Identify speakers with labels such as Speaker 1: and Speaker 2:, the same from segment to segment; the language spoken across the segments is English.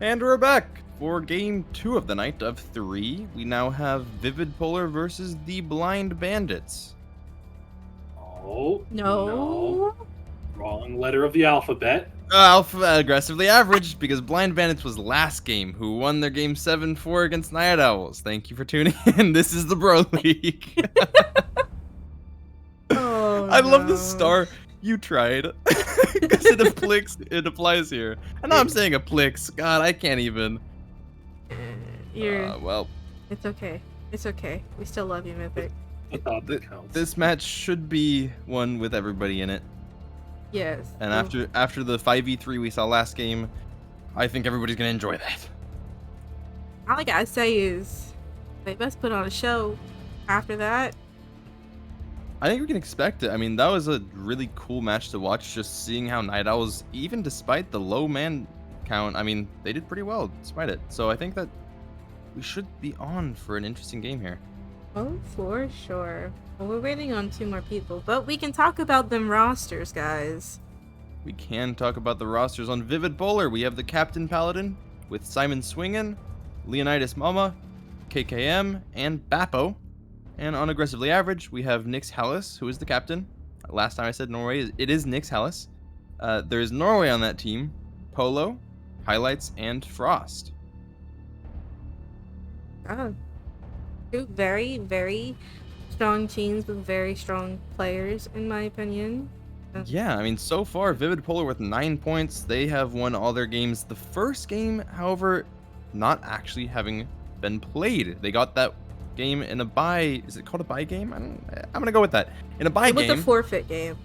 Speaker 1: And we're back for game 2 of the night of 3. We now have Vivid Polar versus the Blind Bandits.
Speaker 2: Oh,
Speaker 3: No.
Speaker 2: no. Wrong letter of the alphabet.
Speaker 1: Alpha aggressively averaged because Blind Bandits was last game, who won their game 7-4 against Night Owls. Thank you for tuning in. This is the Bro League.
Speaker 3: Oh,
Speaker 1: I love the
Speaker 3: no.
Speaker 1: star. You tried. Because it applies here. And now I'm saying applies. God, I can't even. Well.
Speaker 3: It's okay. It's okay. We still love you, Mythic.
Speaker 2: I thought that counts.
Speaker 1: This match should be one with everybody in it.
Speaker 3: Yes.
Speaker 1: And after the 5v3 we saw last game, I think everybody's gonna enjoy that.
Speaker 3: All I gotta say is, they best put on a show after that.
Speaker 1: I think we can expect it. I mean, that was a really cool match to watch, just seeing how Night Owls, even despite the low man count, I mean, they did pretty well despite it. So I think that we should be on for an interesting game here.
Speaker 3: Oh, for sure. Well, we're waiting on 2 more people, but we can talk about them rosters, guys.
Speaker 1: We can talk about the rosters on Vivid Polar. We have the Captain Paladin with Simon Swingen, Leonidas Mama, KKM, and Bappo. And on Aggressively Average, we have Nix Hallis, who is the captain. Last time I said Norway, it is Nix Hallis. There is Norway on that team, Polo, Highlights, and Frost.
Speaker 3: Oh. 2 very, very strong teams with very strong players, in my opinion.
Speaker 1: Yeah, I mean, so far, Vivid Polar with 9 points. They have won all their games. The first game, however, not actually having been played. They got that game in a bye. Is it called a bye game? I'm gonna go with that. In a bye game.
Speaker 3: It was a forfeit game.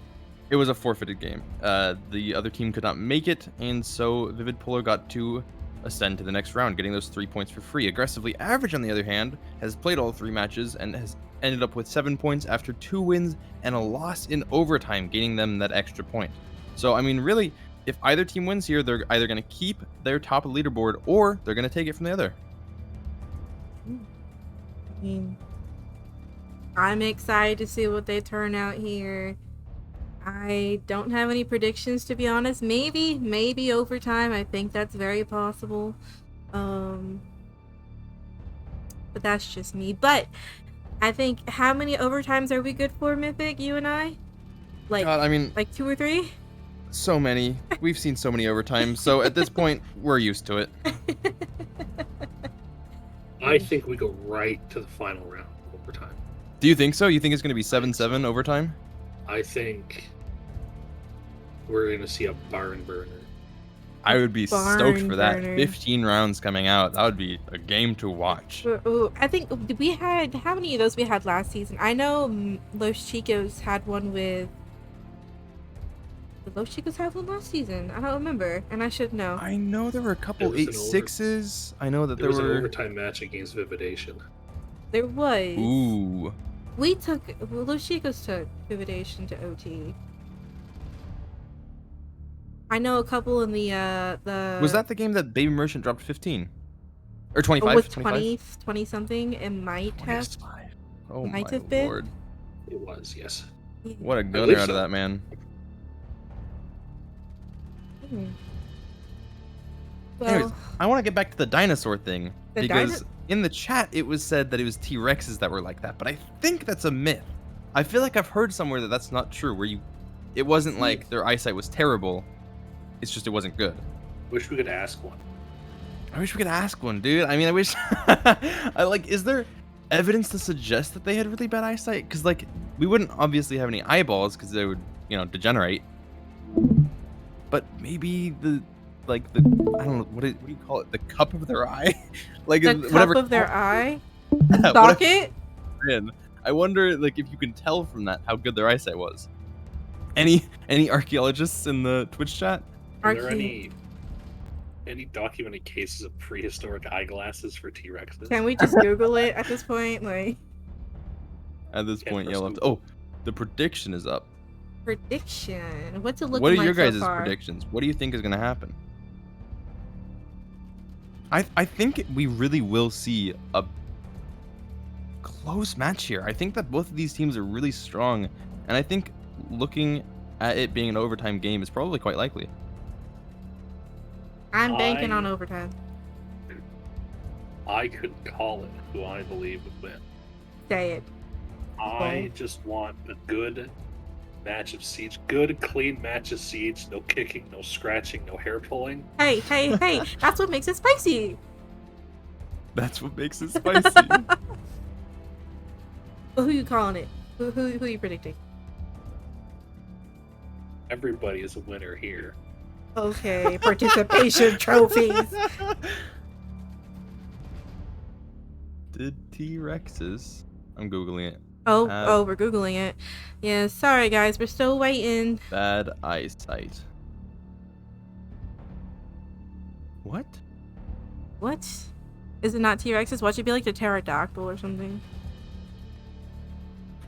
Speaker 1: It was a forfeited game. The other team could not make it, and so Vivid Polar got to ascend to the next round, getting those 3 points for free. Aggressively Average, on the other hand, has played all 3 matches and has ended up with 7 points after 2 wins and a loss in overtime, gaining them that extra point. So, I mean, really, if either team wins here, they're either going to keep their top of the leaderboard or they're going to take it from the other.
Speaker 3: I mean, I'm excited to see what they turn out here. I don't have any predictions, to be honest. Maybe overtime. I think that's very possible. But that's just me. But I think, how many overtimes are we good for, Mythic, you and I? Like,
Speaker 1: God, I mean,
Speaker 3: like 2 or 3?
Speaker 1: so many. We've seen so many overtimes. So at this point, we're used to it.
Speaker 2: I think we go right to the final round overtime.
Speaker 1: Do you think so? You think it's going to be 7-7 overtime?
Speaker 2: I think we're going to see a barn burner.
Speaker 1: I would be stoked
Speaker 3: Barn
Speaker 1: for that.
Speaker 3: burner.
Speaker 1: 15 rounds coming out. That would be a game to watch.
Speaker 3: Ooh, I think we had, how many of those we had last season? I know Los Chicos had one with. Did Los Chicos have one last season? I don't remember, and I should know.
Speaker 1: I know there were a couple
Speaker 2: There was an
Speaker 1: 8-6s. I know that
Speaker 2: There was
Speaker 1: were.
Speaker 2: an overtime match against Vividation.
Speaker 3: There was.
Speaker 1: Ooh.
Speaker 3: We took. Well, Los Chicos took Vividation to OT. I know a couple in the.
Speaker 1: Was that the game that Baby Merchant dropped 15? Or 25?
Speaker 3: with
Speaker 1: 25?
Speaker 3: 20 something? It might have.
Speaker 1: 25. Oh
Speaker 3: Might
Speaker 1: my
Speaker 3: have been.
Speaker 1: lord.
Speaker 2: It was, yes.
Speaker 1: What a gunner
Speaker 2: believe
Speaker 1: out of
Speaker 2: so.
Speaker 1: that man.
Speaker 3: Hmm.
Speaker 1: Anyways,
Speaker 3: Well,
Speaker 1: I want to get back to the dinosaur thing.
Speaker 3: The
Speaker 1: Because in the chat it was said that it was T-Rexes that were like that. But I think that's a myth. I feel like I've heard somewhere that that's not true. It wasn't like their eyesight was terrible. It's just it wasn't good.
Speaker 2: Wish we could ask one.
Speaker 1: I wish we could ask one, dude. I mean, I wish. Is there evidence to suggest that they had really bad eyesight? Because, like, we wouldn't obviously have any eyeballs because they would, degenerate. But maybe I don't know, what do you call it? The cup of their eye? Like,
Speaker 3: the
Speaker 1: whatever.
Speaker 3: cup of their eye?
Speaker 1: Yeah,
Speaker 3: Socket?
Speaker 1: whatever. I wonder, like, if you can tell from that how good their eyesight was. Any archaeologists in the Twitch chat?
Speaker 2: Are there
Speaker 3: Arcane.
Speaker 2: any documented cases of prehistoric eyeglasses for T-Rexes?
Speaker 3: Can we just Google it at this point? Like,
Speaker 1: At this
Speaker 2: Can't
Speaker 1: point,
Speaker 2: press
Speaker 1: you'll have to. Oh, the prediction is up.
Speaker 3: prediction. What's it looking
Speaker 1: What are
Speaker 3: like
Speaker 1: your
Speaker 3: so
Speaker 1: guys'
Speaker 3: far?
Speaker 1: predictions? What do you think is going to happen? I think we really will see a close match here. I think that both of these teams are really strong, and I think looking at it being an overtime game is probably quite likely.
Speaker 3: I'm banking
Speaker 2: I-
Speaker 3: on overtime.
Speaker 2: I could call it who I believe would win.
Speaker 3: Say it.
Speaker 2: I just want a good match of Siege. Good, clean match of Siege. No kicking, no scratching, no hair pulling.
Speaker 3: Hey, that's what makes it spicy.
Speaker 1: That's what makes it spicy.
Speaker 3: Well, who you calling it? Who you predicting?
Speaker 2: Everybody is a winner here.
Speaker 3: Okay, participation trophies.
Speaker 1: Did T-Rexes? I'm googling it.
Speaker 3: Oh, we're googling it. Yeah, sorry guys, we're still waiting.
Speaker 1: Bad eyesight. What?
Speaker 3: What? Is it not T-Rexes? What should be like the pterodactyl or something?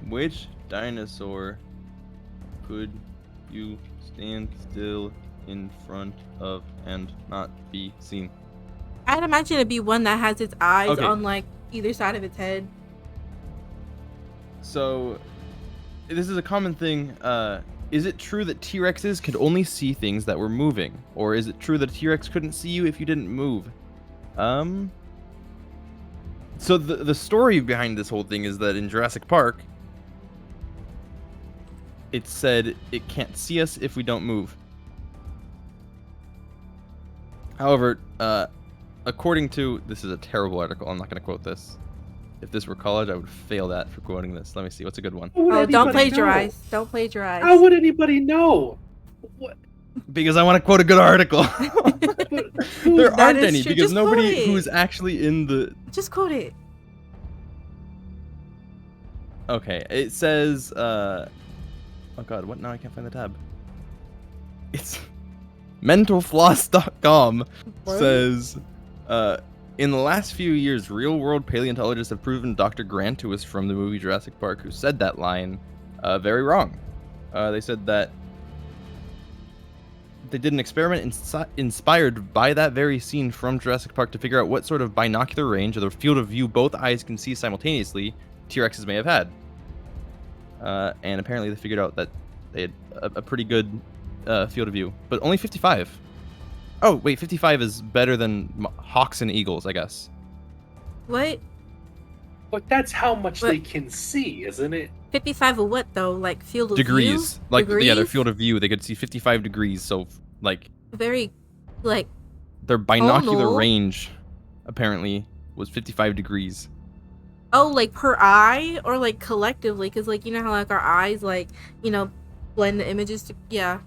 Speaker 1: Which dinosaur could you stand still in front of and not be seen?
Speaker 3: I'd imagine it'd be one that has its eyes
Speaker 1: Okay.
Speaker 3: on like either side of its head.
Speaker 1: So, this is a common thing. Is it true that T-Rexes could only see things that were moving? Or is it true that a T-Rex couldn't see you if you didn't move? So the story behind this whole thing is that in Jurassic Park, it said it can't see us if we don't move. However, according to... This is a terrible article. I'm not going to quote this. If this were college, I would fail that for quoting this. Let me see. What's a good one?
Speaker 3: Oh, don't plagiarize. Don't plagiarize.
Speaker 2: How would anybody know? What?
Speaker 1: Because I want to quote a good article. There
Speaker 3: That
Speaker 1: aren't
Speaker 3: is
Speaker 1: any
Speaker 3: true.
Speaker 1: because
Speaker 3: Just quote
Speaker 1: nobody
Speaker 3: it.
Speaker 1: who's actually in the...
Speaker 3: Just quote it.
Speaker 1: Okay, it says... Oh god, what? Now I can't find the tab. It's... mentalfloss.com
Speaker 3: What?
Speaker 1: says... in the last few years, real-world paleontologists have proven Dr. Grant, who was from the movie Jurassic Park, who said that line, very wrong. They said that they did an experiment inspired by that very scene from Jurassic Park to figure out what sort of binocular range, or the field of view both eyes can see simultaneously, T-Rexes may have had. And apparently they figured out that they had a pretty good field of view, but only 55. Oh, wait, 55 is better than hawks and eagles, I guess.
Speaker 3: What?
Speaker 2: But that's how much
Speaker 3: What?
Speaker 2: they can see, isn't it?
Speaker 3: 55 of what though? Like field of
Speaker 1: Degrees.
Speaker 3: view?
Speaker 1: Like, yeah, their
Speaker 3: Degrees?
Speaker 1: field of view, they could see 55 degrees, so, like,
Speaker 3: Very, like,
Speaker 1: their binocular
Speaker 3: no.
Speaker 1: range, apparently, was 55 degrees.
Speaker 3: oh, like per eye or like collectively? Because like you know how like our eyes like blend the images to yeah.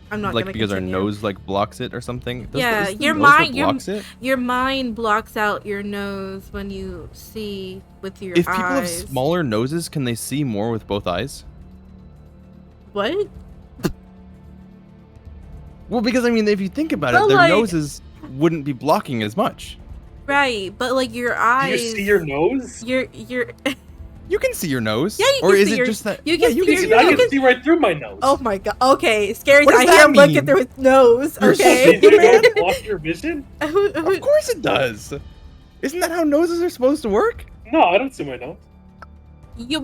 Speaker 3: I'm not
Speaker 1: Like,
Speaker 3: gonna
Speaker 1: because
Speaker 3: continue.
Speaker 1: our nose, like, blocks it or something?
Speaker 3: Yeah,
Speaker 1: is the
Speaker 3: your
Speaker 1: nose what
Speaker 3: mind- your-
Speaker 1: blocks it?
Speaker 3: Your mind blocks out your nose when you see with your
Speaker 1: If
Speaker 3: eyes.
Speaker 1: people have smaller noses, can they see more with both eyes?
Speaker 3: What?
Speaker 1: Well, because, I mean, if you think about
Speaker 3: But,
Speaker 1: it, their
Speaker 3: like-
Speaker 1: noses wouldn't be blocking as much.
Speaker 3: Right, but like your
Speaker 2: Do
Speaker 3: eyes.
Speaker 2: you see your nose?
Speaker 3: Your
Speaker 1: You can see your nose.
Speaker 3: Yeah, you
Speaker 1: or
Speaker 3: can
Speaker 1: is
Speaker 3: see
Speaker 1: it
Speaker 3: your-
Speaker 1: just that...
Speaker 3: you can
Speaker 1: yeah,
Speaker 3: see your-
Speaker 2: I
Speaker 3: you
Speaker 2: can
Speaker 3: can-
Speaker 2: see right through my nose.
Speaker 3: Oh my god. Okay, Scary's
Speaker 1: What does
Speaker 3: out here
Speaker 1: that
Speaker 3: looking
Speaker 1: mean?
Speaker 3: through his nose.
Speaker 1: You're
Speaker 3: Okay.
Speaker 2: Did your nose block your vision?
Speaker 1: Of course it does. Isn't that how noses are supposed to work?
Speaker 2: No, I don't see my nose.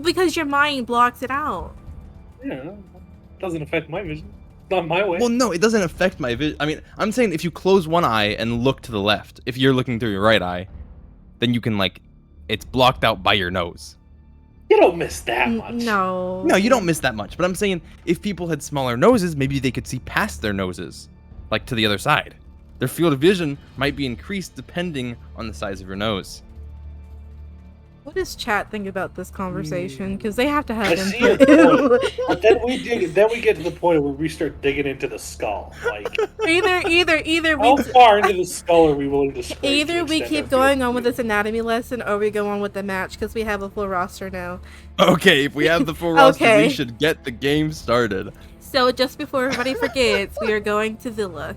Speaker 3: Because your mind blocks it out.
Speaker 2: Yeah, doesn't affect my vision. Not my way.
Speaker 1: Well, no, it doesn't affect my vision. I mean, I'm saying if you close one eye and look to the left, if you're looking through your right eye, then you can, like, it's blocked out by your nose.
Speaker 2: You don't miss that much.
Speaker 3: No.
Speaker 1: No, you don't miss that much. But I'm saying if people had smaller noses, maybe they could see past their noses, like to the other side. Their field of vision might be increased depending on the size of your nose.
Speaker 3: What does chat think about this conversation? Because they have to have
Speaker 2: I see your
Speaker 3: input.
Speaker 2: But then we get to the point where we start digging into the skull. Like,
Speaker 3: either
Speaker 2: how
Speaker 3: we
Speaker 2: far into the skull are we willing to scrape? to
Speaker 3: either we
Speaker 2: extend
Speaker 3: keep
Speaker 2: our
Speaker 3: going
Speaker 2: field
Speaker 3: on with
Speaker 2: of
Speaker 3: this anatomy lesson, or we go on with the match because we have a full roster now.
Speaker 1: Okay, if we have the full roster,
Speaker 3: Okay.
Speaker 1: we should get the game started.
Speaker 3: So just before everybody forgets, we are going to Villa.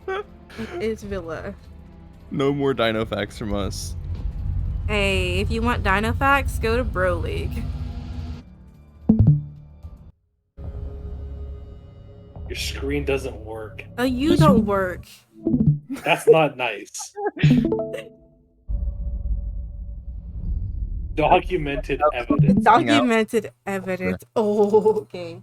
Speaker 3: It is Villa.
Speaker 1: No more dino facts from us.
Speaker 3: Hey, if you want Dino Facts, go to Bro League.
Speaker 2: view? Your screen doesn't work.
Speaker 3: Oh, you don't work.
Speaker 2: That's not nice. Documented evidence.
Speaker 3: Documented evidence. Oh, okay.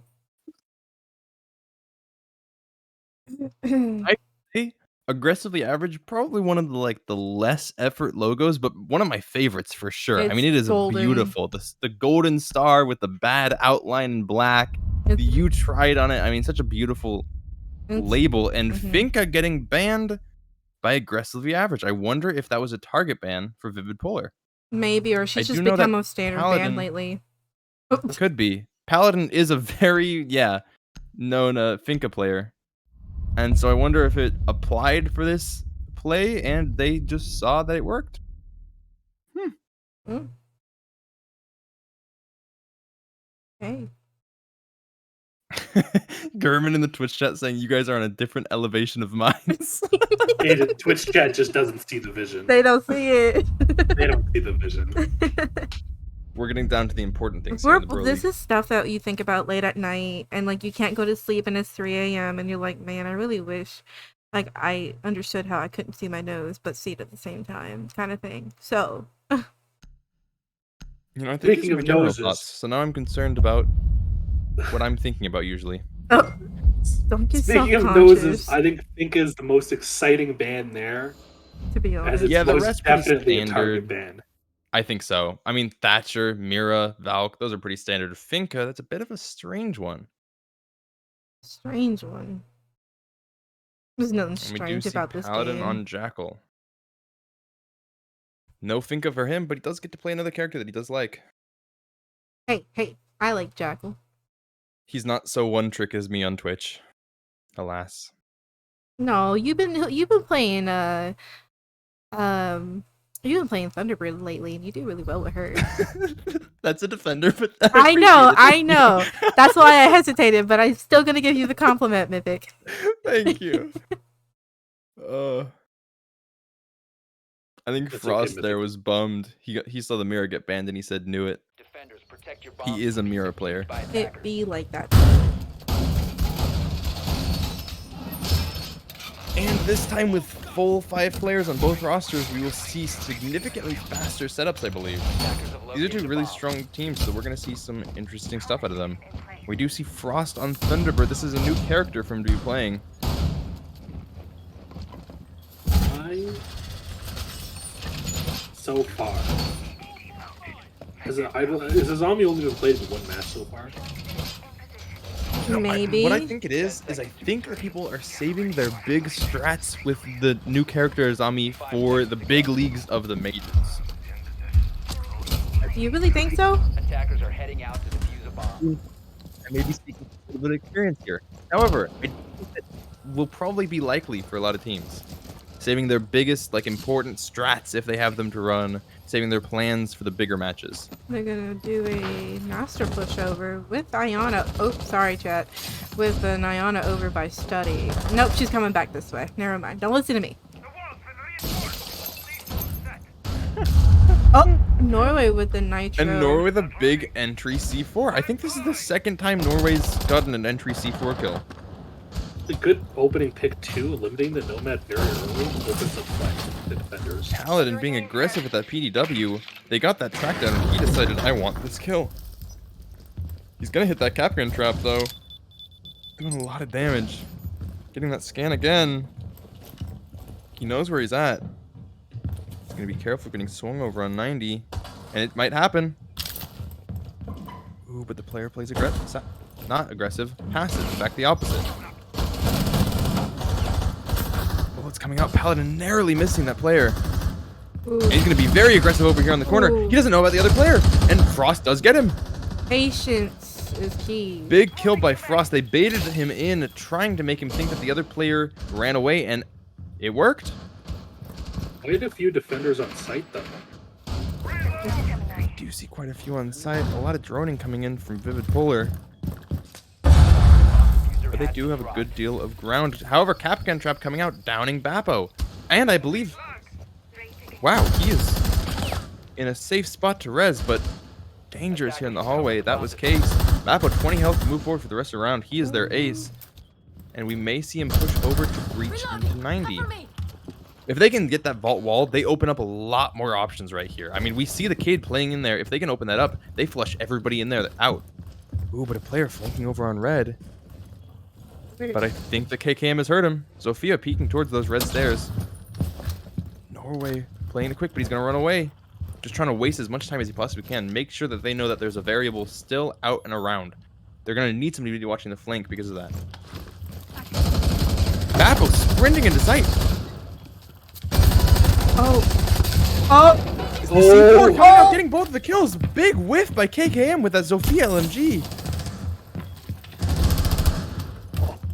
Speaker 1: Hey, Aggressively average, probably one of the less effort logos, but one of my favorites for sure. I
Speaker 3: It's
Speaker 1: mean, it is
Speaker 3: golden.
Speaker 1: beautiful. The golden star with the bad outline in black.
Speaker 3: It's,
Speaker 1: The "You tried" on it. I mean, such a beautiful
Speaker 3: it's
Speaker 1: label. And
Speaker 3: mhm.
Speaker 1: Finca getting banned by aggressively average. I wonder if that was a target ban for Vivid Polar.
Speaker 3: Maybe, or she's
Speaker 1: do
Speaker 3: just
Speaker 1: know that
Speaker 3: become a standard
Speaker 1: Paladin
Speaker 3: band lately.
Speaker 1: could be. Paladin is a very known Finca player. And so I wonder if it applied for this play and they just saw that it worked.
Speaker 3: Mm. Hey.
Speaker 1: German in the Twitch chat saying you guys are on a different elevation of minds.
Speaker 2: Hey, the Twitch chat just doesn't see the vision.
Speaker 3: They don't see it.
Speaker 2: They don't see the vision.
Speaker 1: We're getting down to the important things here in the Bro
Speaker 3: This
Speaker 1: League.
Speaker 3: is stuff that you think about late at night, and like you can't go to sleep, and it's 3 a.m. and you're like, man, I really wish like I understood how I couldn't see my nose but see it at the same time, kind of thing. So
Speaker 1: You know, I think
Speaker 2: Speaking
Speaker 1: these are my
Speaker 2: of
Speaker 1: general
Speaker 2: noses.
Speaker 1: thoughts, so now I'm concerned about what I'm thinking about usually.
Speaker 3: oh, don't get
Speaker 2: Speaking of
Speaker 3: self-conscious.
Speaker 2: noses, I think Finca is the most exciting band there,
Speaker 3: To be
Speaker 2: as
Speaker 3: honest,
Speaker 2: it's
Speaker 1: Yeah, the
Speaker 2: most
Speaker 1: rest pretty
Speaker 2: definitely a
Speaker 1: standard.
Speaker 2: target band.
Speaker 1: I think so. I mean, Thatcher, Mira, Valk, those are pretty standard. Finca, that's a bit of a strange one.
Speaker 3: strange one. There's nothing
Speaker 1: And we do
Speaker 3: strange
Speaker 1: see
Speaker 3: about this
Speaker 1: Paladin
Speaker 3: game.
Speaker 1: on Jackal. No Finca for him, but he does get to play another character that he does like.
Speaker 3: Hey, I like Jackal.
Speaker 1: He's not so one trick as me on Twitch. Alas.
Speaker 3: No, you've been playing you've been playing Thunderbird lately, and you do really well with her.
Speaker 1: That's a defender, but
Speaker 3: I know. That's why I hesitated, but I'm still gonna give you the compliment, Mythic.
Speaker 1: Thank you. I think
Speaker 2: That's
Speaker 1: Frost
Speaker 2: okay,
Speaker 1: there
Speaker 2: Mythic.
Speaker 1: was bummed. He saw the Mira get banned and he said knew it.
Speaker 4: Defenders, protect your
Speaker 1: He is a Mira player.
Speaker 3: It be like that.
Speaker 1: And this time with full 5 players on both rosters, we will see significantly faster setups, I believe. These are two really strong teams, so we're going to see some interesting stuff out of them. We do see Frost on Thunderbird. This is a new character for him to be playing.
Speaker 2: So far. Has a zombie only been played in one match so far?
Speaker 3: Maybe.
Speaker 1: What I think it is I think that people are saving their big strats with the new character Azami for the big leagues of the majors.
Speaker 3: You really think so?
Speaker 4: Attackers are heading out to defuse a bomb.
Speaker 1: I may be speaking a little bit of experience here. However, I think that will probably be likely for a lot of teams. Saving their biggest, important strats if they have them to run. Saving their plans for the bigger matches.
Speaker 3: They're gonna do a master pushover with Iana. Oh, sorry, chat. With an Iana over by Study. Nope, she's coming back this way. Never mind. Don't listen to me. Oh, Norway with the Nitro.
Speaker 1: And Norway with a big entry C4. I think this is the second time Norway's gotten an entry C4 kill.
Speaker 2: It's a good opening pick too, eliminating the Nomad very early opens up fights for the defenders.
Speaker 1: Paladin being aggressive with that PDW. They got that track down and he decided, I want this kill. He's gonna hit that Capgun trap though. Doing a lot of damage. Getting that scan again. He knows where he's at. He's gonna be careful getting swung over on 90. And it might happen. Ooh, but the player plays aggressive. Not aggressive. Passive. In fact, the opposite. Oh, it's coming out. Paladin narrowly missing that player.
Speaker 3: Ooh.
Speaker 1: And he's going to be very aggressive over here on the corner.
Speaker 3: Ooh.
Speaker 1: He doesn't know about the other player. And Frost does get him.
Speaker 3: Patience is key.
Speaker 1: Big kill by Frost. They baited him in, trying to make him think that the other player ran away, and it worked.
Speaker 2: Quite a few defenders on site though.
Speaker 1: I do see quite a few on site. A lot of droning coming in from Vivid Polar. But they do have a good deal of ground. However, Capgun Trap coming out, downing Bappo. And I believe... Wow, he is in a safe spot to res, but dangerous here in the hallway. That was Case. Bappo, 20 health to move forward for the rest of the round. He is their ace. And we may see him push over to breach into 90. If they can get that vault wall, they open up a lot more options right here. I mean, we see the Cade playing in there. If they can open that up, they flush everybody in there out. Ooh, but a player flanking over on red. But I think the KKM has hurt him. Zofia peeking towards those red stairs. Norway playing it quick, but he's going to run away. Just trying to waste as much time as he possibly can. Make sure that they know that there's a variable still out and around. They're going to need somebody to be watching the flank because of that. Bappo sprinting into sight.
Speaker 3: Oh. Oh.
Speaker 1: The C4 coming out, getting both of the kills. Big whiff by KKM with that Zofia LMG.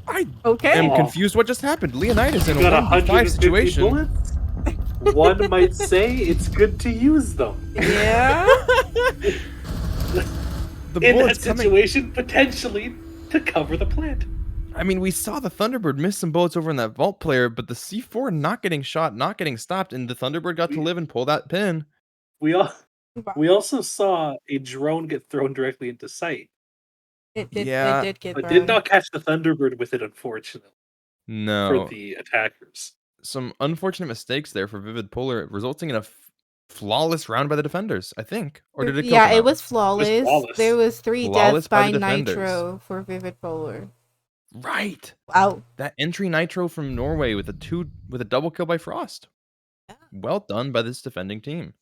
Speaker 1: I am confused what just happened. Leonidas in a 1v5 situation.
Speaker 2: Bullets? One might say it's good to use them.
Speaker 3: Yeah.
Speaker 2: In that situation, potentially to cover the plant.
Speaker 1: I mean, we saw the Thunderbird miss some bullets over in that vault player, but the C4 not getting shot, not getting stopped, and the Thunderbird got to live and pull that pin.
Speaker 2: We also saw a drone get thrown directly into sight.
Speaker 3: It did get
Speaker 2: but
Speaker 3: thrown.
Speaker 2: did not catch the Thunderbird with it, unfortunately.
Speaker 1: No.
Speaker 2: For the attackers.
Speaker 1: Some unfortunate mistakes there for Vivid Polar, resulting in a flawless round by the defenders, I think. Or did it go
Speaker 3: Yeah, it was flawless. There was 3
Speaker 1: flawless
Speaker 3: deaths by Nitro for Vivid Polar.
Speaker 1: Right.
Speaker 3: Wow.
Speaker 1: That entry Nitro from Norway with a double kill by Frost.
Speaker 3: Yeah.
Speaker 1: Well done by this defending team.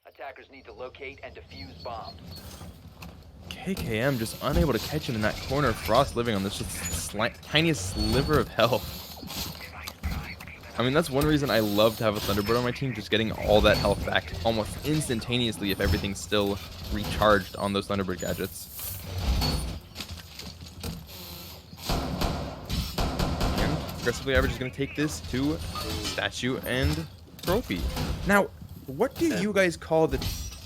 Speaker 4: Attackers need to locate and defuse bombs.
Speaker 1: KKM just unable to catch him in that corner. Frost living on this just tiniest sliver of health. I mean, that's one reason I love to have a Thunderbird on my team, just getting all that health back almost instantaneously if everything's still recharged on those Thunderbird gadgets. And Aggressively Average is going to take this to statue and trophy. Now, what do you guys call the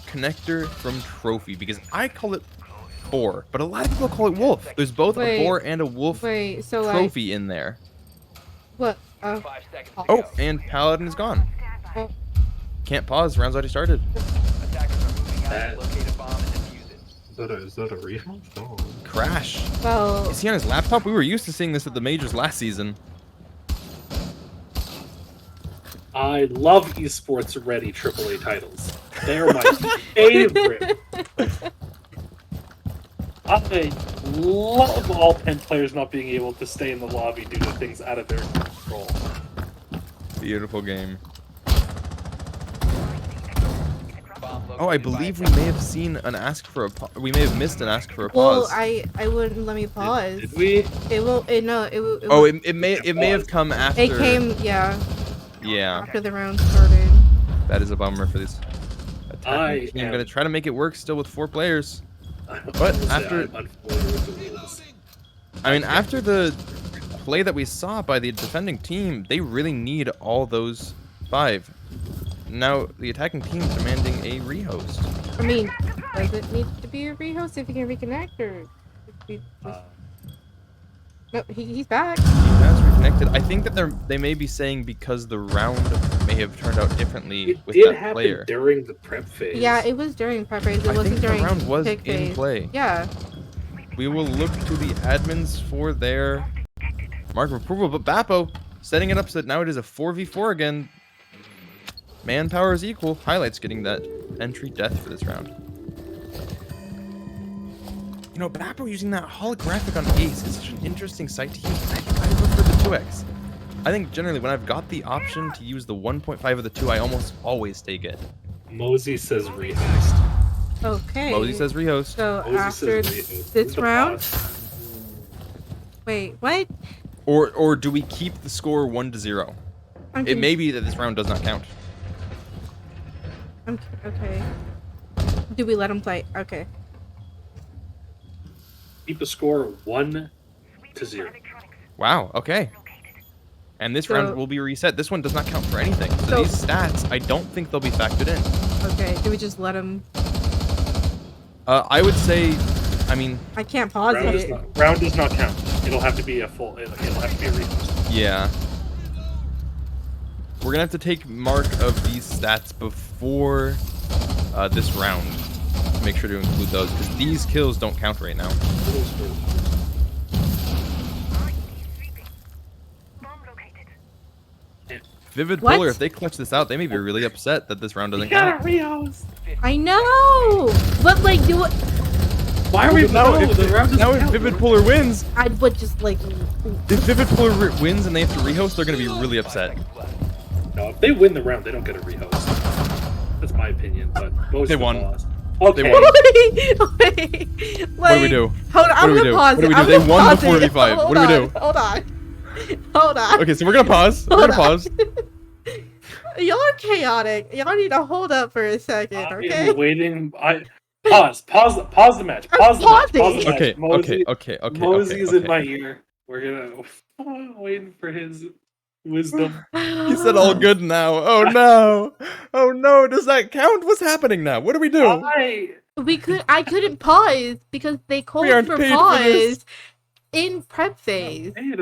Speaker 1: connector from trophy? Because I call it boar, but a lot of people call it wolf. There's both a boar and a wolf trophy in there.
Speaker 3: What?
Speaker 4: 5 seconds to
Speaker 1: Oh,
Speaker 4: go.
Speaker 1: and Paladin is gone.
Speaker 3: Oh.
Speaker 1: Can't pause. Round's already started.
Speaker 4: Attackers are moving out to locate a bomb and defuse it.
Speaker 2: Is that a real? Oh.
Speaker 1: Crash.
Speaker 3: Well,
Speaker 1: Is he on his laptop? We were used to seeing this at the majors last season.
Speaker 2: I love esports ready AAA titles. They're my favorite. I love all 10 players not being able to stay in the lobby due to things out of their control.
Speaker 1: Beautiful game.
Speaker 4: Bomb
Speaker 1: Oh, I
Speaker 4: located by
Speaker 1: believe we may have seen an ask for a we may have missed an ask for a pause.
Speaker 3: well, I wouldn't let me pause.
Speaker 2: Did we?
Speaker 3: It will.
Speaker 1: Oh, it may have come after.
Speaker 3: It came, yeah,
Speaker 1: Yeah,
Speaker 3: after the round started.
Speaker 1: that is a bummer for this attacking team.
Speaker 2: am-
Speaker 1: Gonna try to make it work still with 4 players. But after-
Speaker 2: I'm unfamiliar with the rules.
Speaker 1: I mean, after the play that we saw by the defending team, they really need all those 5. Now, the attacking team is demanding a rehost.
Speaker 3: I mean, does it need to be a rehost if you can reconnect, or? No, he's back.
Speaker 1: He has reconnected. I think that they may be saying because the round may have turned out differently
Speaker 2: It
Speaker 1: with
Speaker 2: did
Speaker 1: that
Speaker 2: happen
Speaker 1: player.
Speaker 2: during the prep phase.
Speaker 3: Yeah, it was during prep phase. It
Speaker 1: I
Speaker 3: wasn't
Speaker 1: think the
Speaker 3: during
Speaker 1: round was
Speaker 3: pick
Speaker 1: in
Speaker 3: phase.
Speaker 1: play.
Speaker 3: Yeah.
Speaker 1: We will look to the admins for their mark of approval, but Bappo setting it up so that now it is a 4v4 again. Manpower is equal. Highlights getting that entry death for this round. You know, Bappo using that holographic on Ace is such an interesting sight to use. I prefer the 2x. I think generally when I've got the option to use the 1.5 of the 2, I almost always take it.
Speaker 2: Mosey says rehost.
Speaker 3: Okay.
Speaker 1: Mosey says rehost.
Speaker 3: So
Speaker 2: Mosey
Speaker 3: after
Speaker 2: says rehost.
Speaker 3: this
Speaker 2: Who's the
Speaker 3: round,
Speaker 2: boss?
Speaker 3: wait, what?
Speaker 1: Or do we keep the score 1-0?
Speaker 3: I'm
Speaker 1: It may be that this round does not count.
Speaker 3: okay. Do we let him play? Okay.
Speaker 2: Keep the score 1-0.
Speaker 1: Wow, okay. And this
Speaker 3: So-
Speaker 1: round will be reset. This one does not count for anything. So,
Speaker 3: So-
Speaker 1: these stats, I don't think they'll be factored in.
Speaker 3: Okay. Do we just let him?
Speaker 1: I would say, I mean,
Speaker 3: I can't pause it.
Speaker 2: Round does not count. It'll have to be a full. It'll have to be a rehost.
Speaker 1: yeah. We're gonna have to take mark of these stats before this round. Make sure to include those, because these kills don't count right now. Vivid
Speaker 3: What?
Speaker 1: Polar, if they clutch this out, they may be really upset that this round doesn't
Speaker 2: Got
Speaker 1: count.
Speaker 2: a rehost.
Speaker 3: I know, but like, do it.
Speaker 2: Why are we
Speaker 1: now
Speaker 2: no, the round
Speaker 1: now
Speaker 2: doesn't
Speaker 1: if
Speaker 2: count.
Speaker 1: Vivid Polar wins,
Speaker 3: I would just like.
Speaker 1: if Vivid Polar wins and they have to rehost, they're gonna be really upset.
Speaker 2: No, if they win the round, they don't get a rehost. That's my opinion, but most
Speaker 1: They
Speaker 2: of the
Speaker 1: won.
Speaker 2: lost.
Speaker 1: They
Speaker 2: Okay.
Speaker 1: won.
Speaker 3: Wait,
Speaker 1: What do we do?
Speaker 3: Hold on, I'm
Speaker 1: What do we
Speaker 3: gonna
Speaker 1: do?
Speaker 3: pause
Speaker 1: What do
Speaker 3: it.
Speaker 1: we do?
Speaker 3: I'm
Speaker 1: They
Speaker 3: gonna
Speaker 1: won
Speaker 3: pause
Speaker 1: before
Speaker 3: it.
Speaker 1: V5.
Speaker 3: Hold
Speaker 1: What do we do?
Speaker 3: Hold on. Hold on.
Speaker 1: Okay, so we're gonna pause. We're
Speaker 3: Hold
Speaker 1: gonna
Speaker 3: on.
Speaker 1: pause.
Speaker 3: Y'all are chaotic. Y'all need to hold up for a second,
Speaker 2: I
Speaker 3: okay?
Speaker 2: am waiting. Pause the match.
Speaker 3: I'm
Speaker 2: Pause the match. Pause the
Speaker 3: pausing.
Speaker 2: match.
Speaker 1: Okay,
Speaker 2: Mosey,
Speaker 1: okay.
Speaker 2: Mosey's in my ear. We're gonna waiting for his wisdom.
Speaker 1: He said all good now. Oh no. Oh no. Does that count? What's happening now? What do we do?
Speaker 3: I couldn't pause because they called
Speaker 1: aren't
Speaker 3: for
Speaker 1: paid for this.
Speaker 3: pause in prep phase.
Speaker 2: I'm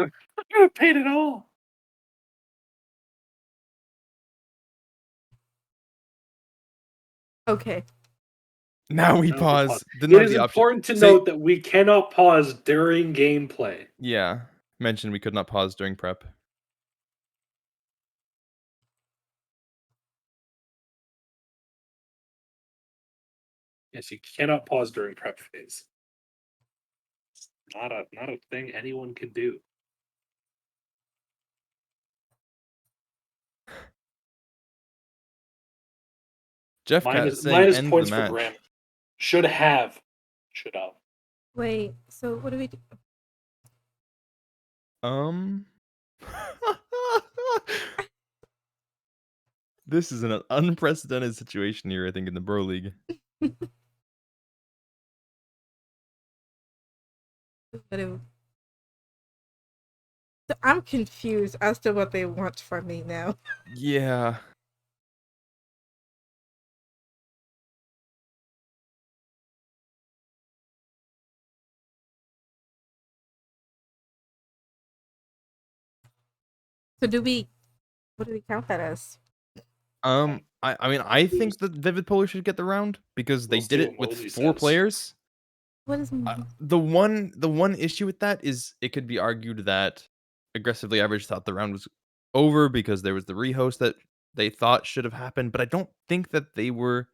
Speaker 2: gonna pay it all.
Speaker 3: Okay.
Speaker 1: Now we
Speaker 2: No,
Speaker 1: pause.
Speaker 2: It
Speaker 1: Didn't have
Speaker 2: is
Speaker 1: the option.
Speaker 2: important to
Speaker 1: Say-
Speaker 2: note that we cannot pause during gameplay.
Speaker 1: Yeah. Mentioned we could not pause during prep.
Speaker 2: Yes, you cannot pause during prep phase. It's not a thing anyone can do.
Speaker 1: Jeff Cat
Speaker 2: Minus
Speaker 1: saying end
Speaker 2: points
Speaker 1: the
Speaker 2: for
Speaker 1: match.
Speaker 2: grammar. Should have.
Speaker 3: Wait, so what do we do?
Speaker 1: This is an unprecedented situation here, I think, in the Bro League.
Speaker 3: So I'm confused as to what they want from me now.
Speaker 1: Yeah.
Speaker 3: So what do we count that as?
Speaker 1: I mean, I think that Vivid Polar should get the round because they
Speaker 2: We'll
Speaker 1: did
Speaker 2: see
Speaker 1: it
Speaker 2: what
Speaker 1: with
Speaker 2: Mosey
Speaker 1: 4
Speaker 2: says.
Speaker 1: players.
Speaker 3: What is
Speaker 1: The one issue with that is it could be argued that Aggressively Average thought the round was over because there was the rehost that they thought should have happened, but I don't think that they were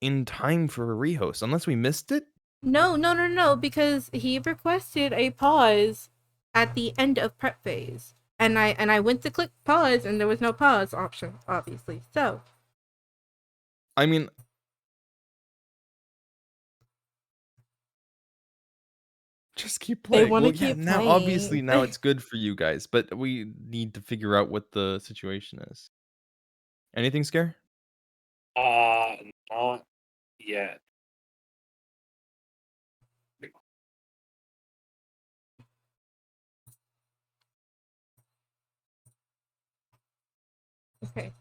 Speaker 1: in time for a rehost unless we missed it.
Speaker 3: No, because he requested a pause at the end of prep phase. And I went to click pause and there was no pause option, obviously. So
Speaker 1: I mean, just keep playing.
Speaker 3: wanna
Speaker 1: Well, yeah,
Speaker 3: keep
Speaker 1: now obviously
Speaker 3: playing.
Speaker 1: now it's good for you guys, but we need to figure out what the situation is. Anything scare?
Speaker 2: Not yet.
Speaker 3: Okay.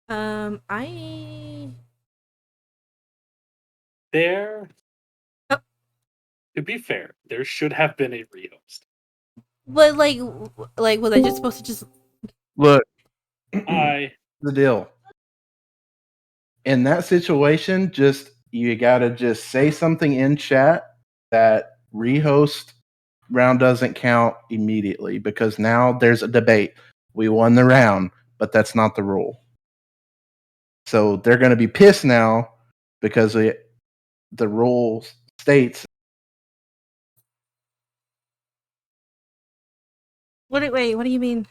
Speaker 3: I
Speaker 2: There.
Speaker 3: Oh.
Speaker 2: To be fair, there should have been a rehost.
Speaker 3: but like was I just supposed to just
Speaker 5: Look,
Speaker 2: I
Speaker 5: the deal. In that situation, you gotta just say something in chat that rehost round doesn't count immediately because now there's a debate. We won the round, but that's not the rule. So they're gonna be pissed now because the rule states.
Speaker 3: what do you mean?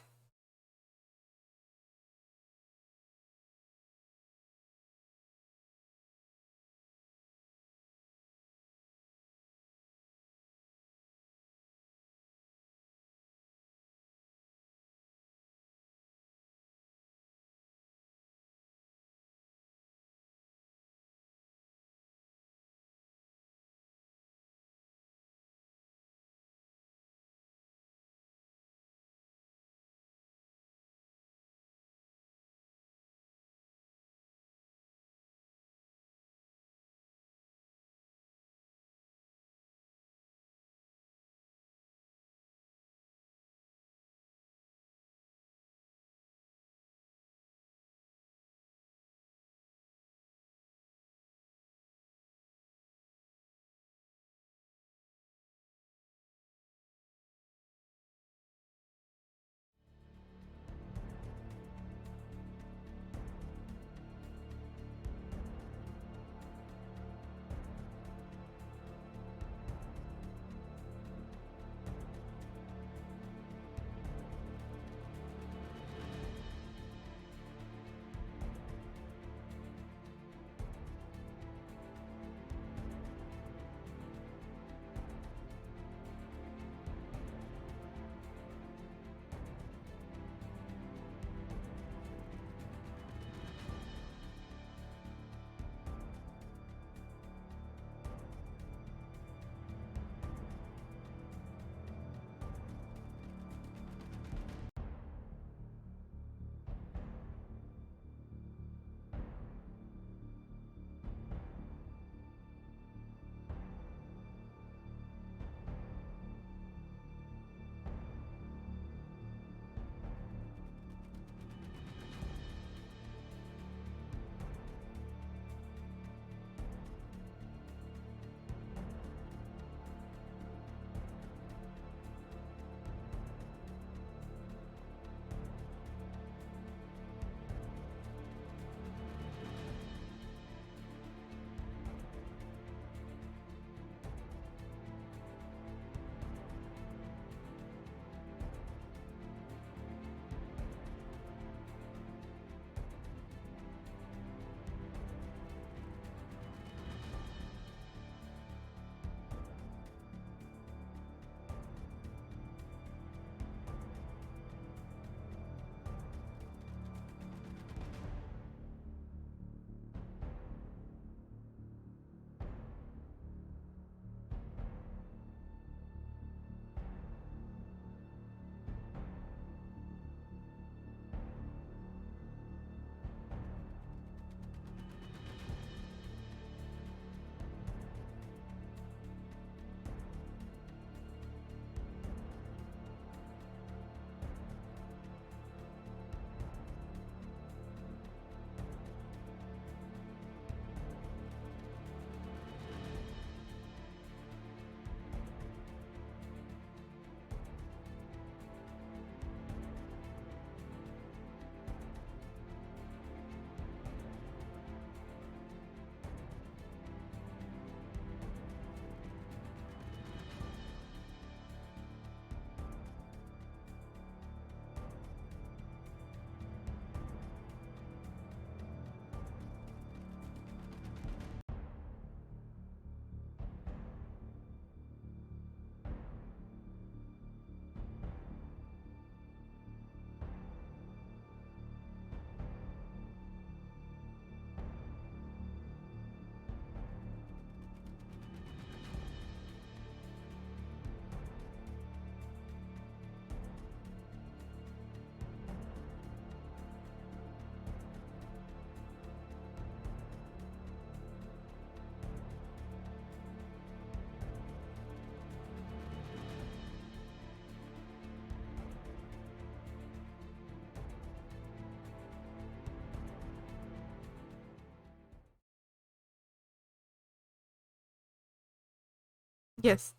Speaker 3: Yes.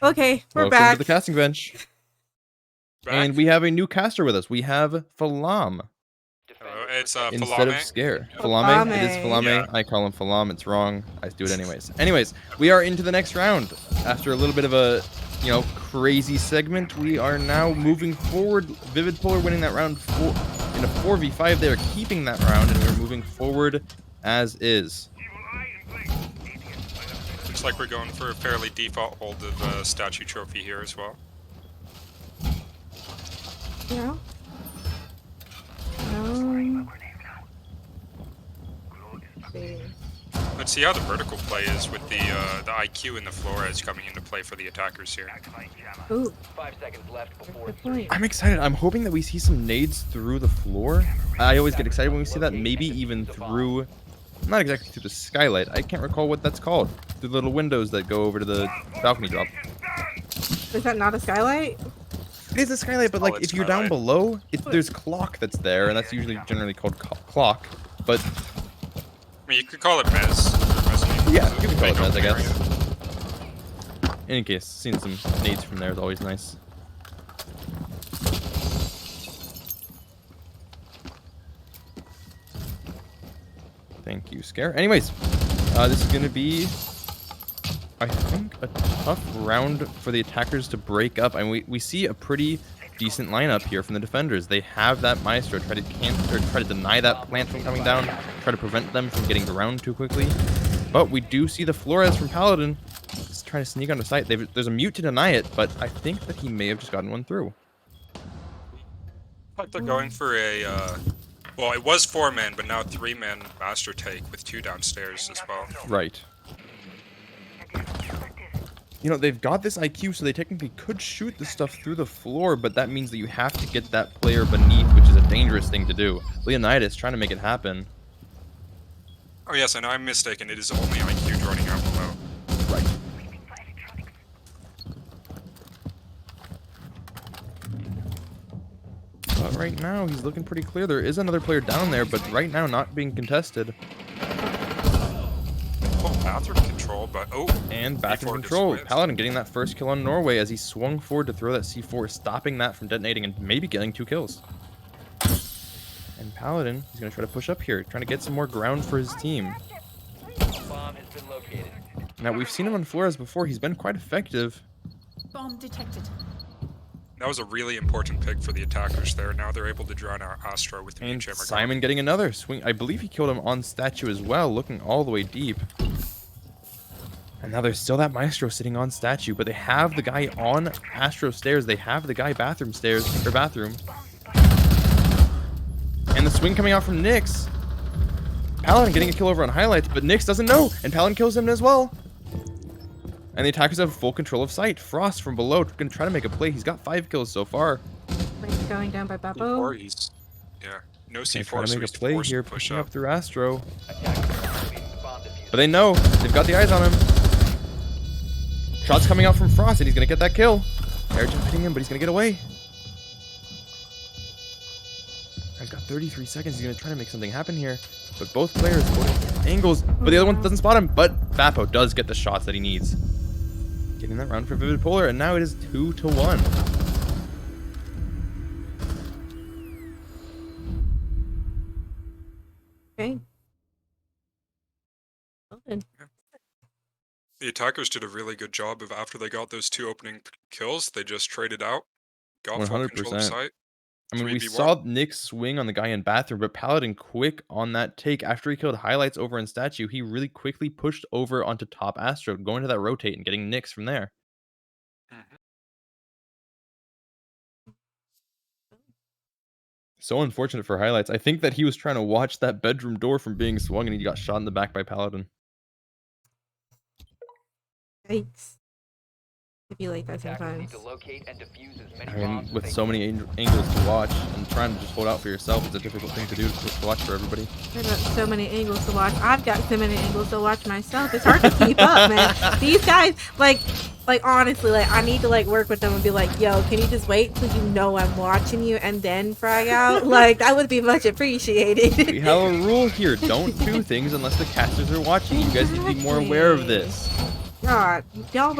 Speaker 3: Okay, we're
Speaker 1: Welcome
Speaker 3: back.
Speaker 1: to the casting bench. And we have a new caster with us. We have Falam
Speaker 6: It's
Speaker 1: instead of
Speaker 6: Falame.
Speaker 1: Scare.
Speaker 6: Yeah.
Speaker 1: Falame. It is
Speaker 3: Falame.
Speaker 1: Falame.
Speaker 6: Yeah.
Speaker 1: I call him Falam. It's wrong. I do it anyways. Anyways, we are into the next round. After a little bit of a, crazy segment, we are now moving forward. Vivid Polar winning that round in a 4v5. They are keeping that round, and we're moving forward as is.
Speaker 6: Looks like we're going for a fairly default hold of statue trophy here as well.
Speaker 3: Yeah.
Speaker 6: Let's see how the vertical play is with the IQ and the Flores coming into play for the attackers here.
Speaker 3: Ooh,
Speaker 4: 5 seconds left before
Speaker 3: good point.
Speaker 1: I'm excited. I'm hoping that we see some nades through the floor. I always get excited when we see that. Maybe even through, not exactly through the skylight. I can't recall what that's called. Through the little windows that go over to the balcony drop.
Speaker 3: Is that not a skylight?
Speaker 1: It is a skylight, but like
Speaker 6: it's
Speaker 1: if you're down
Speaker 6: skylight.
Speaker 1: below, there's clock that's there, and that's usually generally called clock. But
Speaker 6: I mean, you could call it Mez. Or mezzanine.
Speaker 1: yeah, you can call it
Speaker 6: Make
Speaker 1: Mez, I
Speaker 6: open
Speaker 1: guess.
Speaker 6: area.
Speaker 1: In any case, seeing some nades from there is always nice. Thank you, Scare. Anyways, this is going to be, I think, a tough round for the attackers to break up. I mean, we see a pretty decent lineup here from the defenders. They have that Maestro, try to deny that plant from coming down, try to prevent them from getting around too quickly. But we do see the Flores from Paladin just trying to sneak onto site. There's a mute to deny it, but I think that he may have just gotten one through.
Speaker 6: Like they're going for a, well, it was 4-man, but now 3-man master take with 2 downstairs as well.
Speaker 1: Right. They've got this IQ, so they technically could shoot the stuff through the floor, but that means that you have to get that player beneath, which is a dangerous thing to do. Leonidas trying to make it happen.
Speaker 6: Oh yes, I know I'm mistaken. It is only IQ running out below.
Speaker 1: Right. But right now, he's looking pretty clear. There is another player down there, but right now not being contested.
Speaker 6: Oh, bathroom control, but
Speaker 1: And back in
Speaker 6: C4
Speaker 1: control.
Speaker 6: just
Speaker 1: Paladin getting that first kill on Norway as he swung forward to throw that C4, stopping that from detonating and maybe getting 2 kills. And Paladin is going to try to push up here, trying to get some more ground for his team.
Speaker 4: bomb has been located.
Speaker 1: Now, we've seen him on Flores before. He's been quite effective.
Speaker 7: Bomb detected.
Speaker 6: That was a really important pick for the attackers there. Now they're able to drown out Astro with the
Speaker 1: And
Speaker 6: jammer.
Speaker 1: Simon getting another swing. I believe he killed him on statue as well, looking all the way deep. And now there's still that Maestro sitting on statue, but they have the guy on Astro stairs. They have the guy bathroom stairs, or bathroom. And the swing coming out from Nyx. Paladin getting a kill over on highlights, but Nyx doesn't know, and Paladin kills him as well. And the attackers have full control of sight. Frost from below going to try to make a play. He's got 5 kills so far.
Speaker 3: Like going down by
Speaker 6: Or
Speaker 3: Babo.
Speaker 6: he's, yeah, no
Speaker 1: Gonna
Speaker 6: C4,
Speaker 1: try to
Speaker 6: so
Speaker 1: make a
Speaker 6: he's
Speaker 1: play
Speaker 6: forced
Speaker 1: here,
Speaker 6: to push
Speaker 1: pushing
Speaker 6: up.
Speaker 1: up through Astro.
Speaker 4: Attackers are locating the bomb diffuser.
Speaker 1: But they know. They've got the eyes on him. Shots coming out from Frost, and he's going to get that kill. Airjump hitting him, but he's going to get away. I've got 33 seconds. He's going to try to make something happen here. But both players going angles, but the other one doesn't spot him. But Vapo does get the shots that he needs. Getting that round for Vivid Polar, and now it is 2-1.
Speaker 3: Okay. Well then.
Speaker 6: The attackers did a really good job of, after they got those 2 opening kills, they just traded out, got full control of
Speaker 1: 100%.
Speaker 6: sight.
Speaker 1: I mean, we
Speaker 6: 3v1.
Speaker 1: saw Nick swing on the guy in bathroom, but Paladin quick on that take. After he killed highlights over in statue, he really quickly pushed over onto top Astro, going to that rotate and getting Nyx from there.
Speaker 6: Mhm.
Speaker 1: So unfortunate for highlights. I think that he was trying to watch that bedroom door from being swung, and he got shot in the back by Paladin.
Speaker 3: Yikes. I feel like that
Speaker 4: Attackers need
Speaker 3: sometimes.
Speaker 4: to locate and defuse as many
Speaker 1: I mean,
Speaker 4: bombs as
Speaker 1: with
Speaker 4: they
Speaker 1: so
Speaker 4: can.
Speaker 1: many angles to watch, and trying to just hold out for yourself is a difficult thing to do to watch for everybody.
Speaker 3: I've got so many angles to watch. I've got so many angles to watch myself. It's hard to keep up, man. These guys, like honestly, like I need to like work with them and be like, yo, can you just wait till you know I'm watching you and then frag out? Like that would be much appreciated.
Speaker 1: We have a rule here. Don't do things unless the casters are watching. You guys need to be more aware of this.
Speaker 3: God, y'all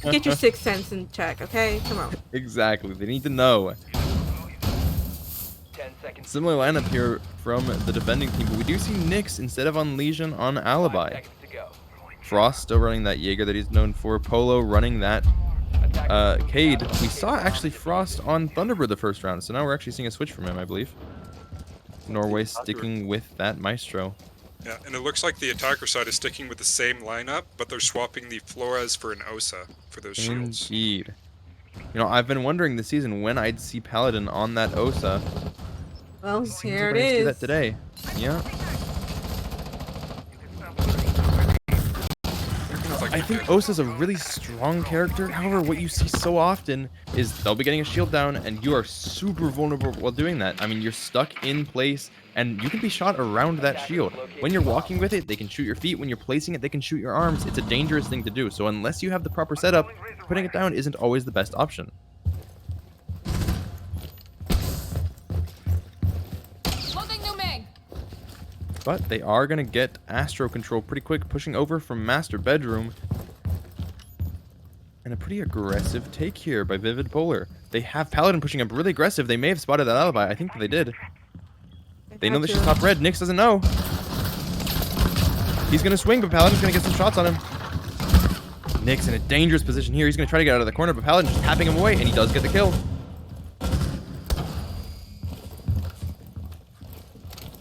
Speaker 3: get your sixth sense in check, okay? Come on.
Speaker 1: Exactly. They need to know.
Speaker 4: 10 seconds.
Speaker 1: Similar lineup here from the defending team, but we do see Nyx instead of on Legion on
Speaker 4: 5
Speaker 1: Alibi.
Speaker 4: seconds to go.
Speaker 1: Frost still running that Jaeger that he's known for. Polo running that Cade. We saw actually Frost on Thunderbird the first round, so now we're actually seeing a switch from him, I believe. Norway sticking with that Maestro.
Speaker 6: Yeah, and it looks like the attacker side is sticking with the same lineup, but they're swapping the Flores for an Osa for those shields.
Speaker 1: Indeed. You know, I've been wondering this season when I'd see Paladin on that Osa.
Speaker 3: Well,
Speaker 1: Seems
Speaker 3: here
Speaker 1: like
Speaker 3: it
Speaker 1: we're gonna see
Speaker 3: is.
Speaker 1: that today. Yeah. I think Osa's a really strong character. However, what you see so often is they'll be getting a shield down, and you are super vulnerable while doing that. I mean, you're stuck in place, and you can be shot around that shield. When you're walking with it, they can shoot your feet. When you're placing it, they can shoot your arms. It's a dangerous thing to do. So unless you have the proper setup, putting it down isn't always the best option. But they are going to get Astro control pretty quick, pushing over from Master Bedroom. And a pretty aggressive take here by Vivid Polar. They have Paladin pushing up really aggressive. They may have spotted that Alibi. I think that they did. They know that she's top red. Nyx doesn't know. He's going to swing, but Paladin's going to get some shots on him. Nyx in a dangerous position here. He's going to try to get out of the corner, but Paladin's just tapping him away, and he does get the kill.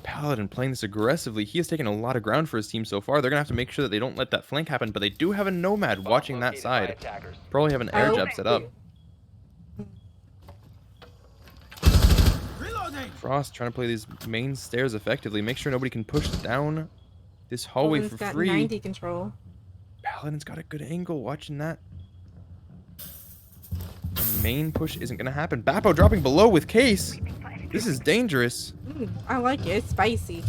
Speaker 1: Paladin playing this aggressively. He has taken a lot of ground for his team so far. They're going to have to make sure that they don't let that flank happen, but they do have a Nomad watching that side. Probably have an air jab set up. Frost trying to play these main stairs effectively. Make sure nobody can push down this hallway for
Speaker 3: got
Speaker 1: free.
Speaker 3: 90 control.
Speaker 1: Paladin's got a good angle watching that. The main push isn't going to happen. Bappo dropping below with Case. This is dangerous.
Speaker 3: I like it. It's spicy.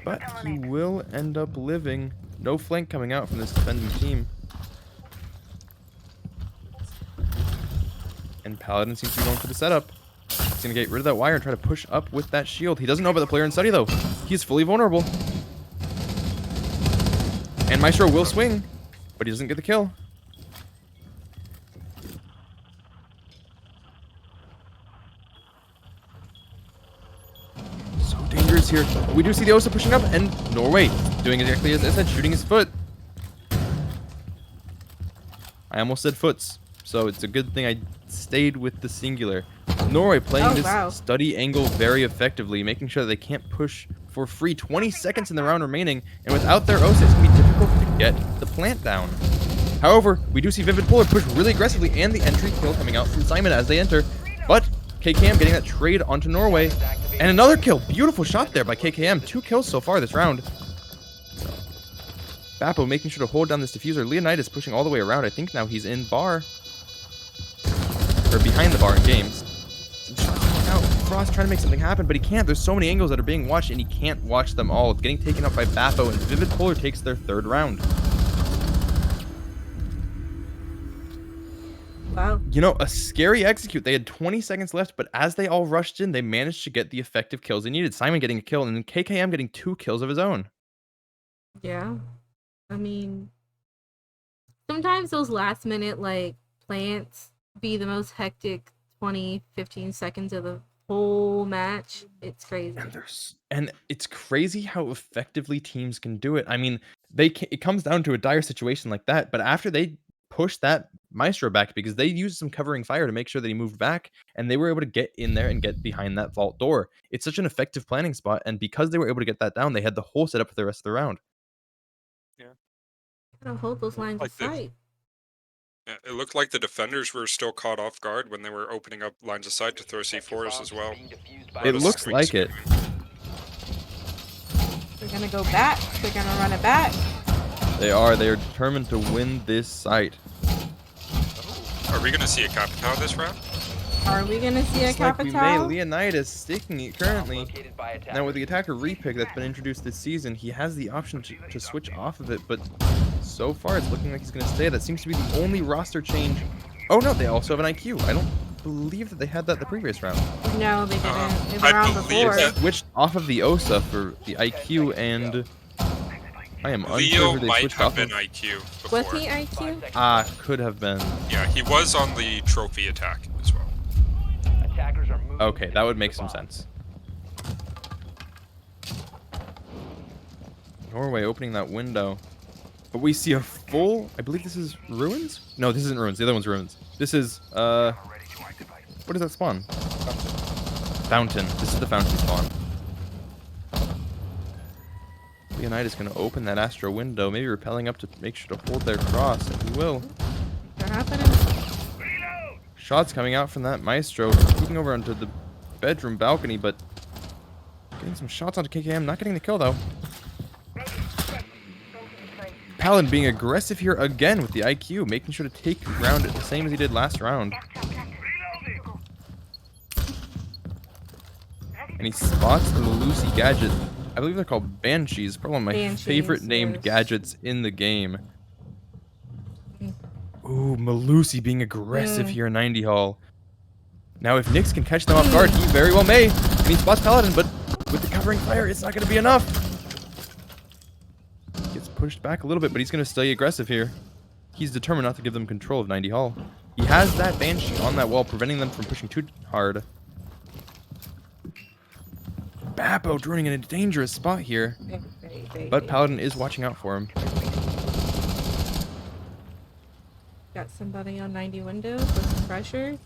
Speaker 1: But he will end up living. No flank coming out from this defending team. And Paladin seems to be going for the setup. He's going to get rid of that wire and try to push up with that shield. He doesn't know about the player in study, though. He's fully vulnerable. And Maestro will swing, but he doesn't get the kill. So dangerous here. We do see the Osa pushing up, and Norway doing exactly as I said, shooting his foot. I almost said foots, so it's a good thing I stayed with the singular. Norway playing this study angle very effectively, making sure that they can't push for free. 20 seconds in the round remaining, and without their Osa, it's going to be difficult to get the plant down. However, we do see Vivid Polar push really aggressively, and the entry kill coming out from Simon as they enter. But KKM getting that trade onto Norway, and another kill. Beautiful shot there by KKM. 2 kills so far this round. Bappo making sure to hold down this diffuser. Leonidas pushing all the way around. I think now he's in bar. Or behind the bar in games. Some shots coming out. Frost trying to make something happen, but he can't. There's so many angles that are being watched, and he can't watch them all. It's getting taken up by Bappo, and Vivid Polar takes their 3rd round.
Speaker 3: Wow.
Speaker 1: You know, a scary execute. They had 20 seconds left, but as they all rushed in, they managed to get the effective kills they needed. Simon getting a kill, and then KKM getting 2 kills of his own.
Speaker 3: Yeah. I mean, sometimes those last minute, like, plants be the most hectic 20, 15 seconds of the whole match. It's crazy.
Speaker 1: And it's crazy how effectively teams can do it. I mean, it comes down to a dire situation like that, but after they pushed that Maestro back, because they used some covering fire to make sure that he moved back, and they were able to get in there and get behind that vault door. It's such an effective planning spot, and because they were able to get that down, they had the whole setup for the rest of the round.
Speaker 6: Yeah.
Speaker 3: Gotta hold those lines of sight.
Speaker 6: Yeah, it looked like the defenders were still caught off guard when they were opening up lines of sight to throw C4s as well.
Speaker 1: It looks like it.
Speaker 3: They're gonna go back. They're gonna run it back.
Speaker 1: They are determined to win this site.
Speaker 6: Are we gonna see a Capitao this round?
Speaker 3: Are we gonna see a
Speaker 1: Looks like we may.
Speaker 3: Capitao?
Speaker 1: Leonidas sticking it currently. Now with the attacker repick that's been introduced this season, he has the option to switch off of it, but so far it's looking like he's going to stay. That seems to be the only roster change. Oh no, they also have an IQ. I don't believe that they had that the previous round.
Speaker 3: No, they didn't. In the
Speaker 6: I
Speaker 3: round
Speaker 6: believe
Speaker 3: before.
Speaker 6: that-
Speaker 1: Switched off of the Osa for the IQ, and I am unsure
Speaker 6: Leo
Speaker 1: who they
Speaker 6: might
Speaker 1: switched
Speaker 6: have
Speaker 1: off
Speaker 6: been
Speaker 1: of.
Speaker 6: IQ before.
Speaker 3: Was he IQ?
Speaker 1: Could have been.
Speaker 6: Yeah, he was on the trophy attack as well.
Speaker 4: Attackers are moving.
Speaker 1: Okay,
Speaker 4: to
Speaker 1: that would
Speaker 4: defuse
Speaker 1: make
Speaker 4: the
Speaker 1: some
Speaker 4: bomb.
Speaker 1: sense. Norway opening that window. But we see a full... I believe this is ruins? No, this isn't ruins. The other one's ruins. This is, what does that spawn? Fountain. This is the fountain spawn. Leonidas going to open that Astro window, maybe repelling up to make sure to hold their cross, and he will.
Speaker 3: That happening?
Speaker 1: Shots coming out from that Maestro, peeking over onto the bedroom balcony, but getting some shots onto KKM, not getting the kill though. Paladin being aggressive here again with the IQ, making sure to take round the same as he did last round. And he spots the Malusi gadget. I believe they're called Banshees, probably one of my
Speaker 3: Banshees,
Speaker 1: favorite named
Speaker 3: yes.
Speaker 1: gadgets in the game. Ooh, Malusi being aggressive here in 90 Hall. Now, if Nyx can catch them off guard, he very well may. And he spots Paladin, but with the covering fire, it's not going to be enough. Gets pushed back a little bit, but he's going to stay aggressive here. He's determined not to give them control of 90 Hall. He has that Banshee on that wall, preventing them from pushing too hard. Bappo droning in a dangerous spot here. But Paladin is watching out for him.
Speaker 3: Got somebody on 90 windows with some pressure.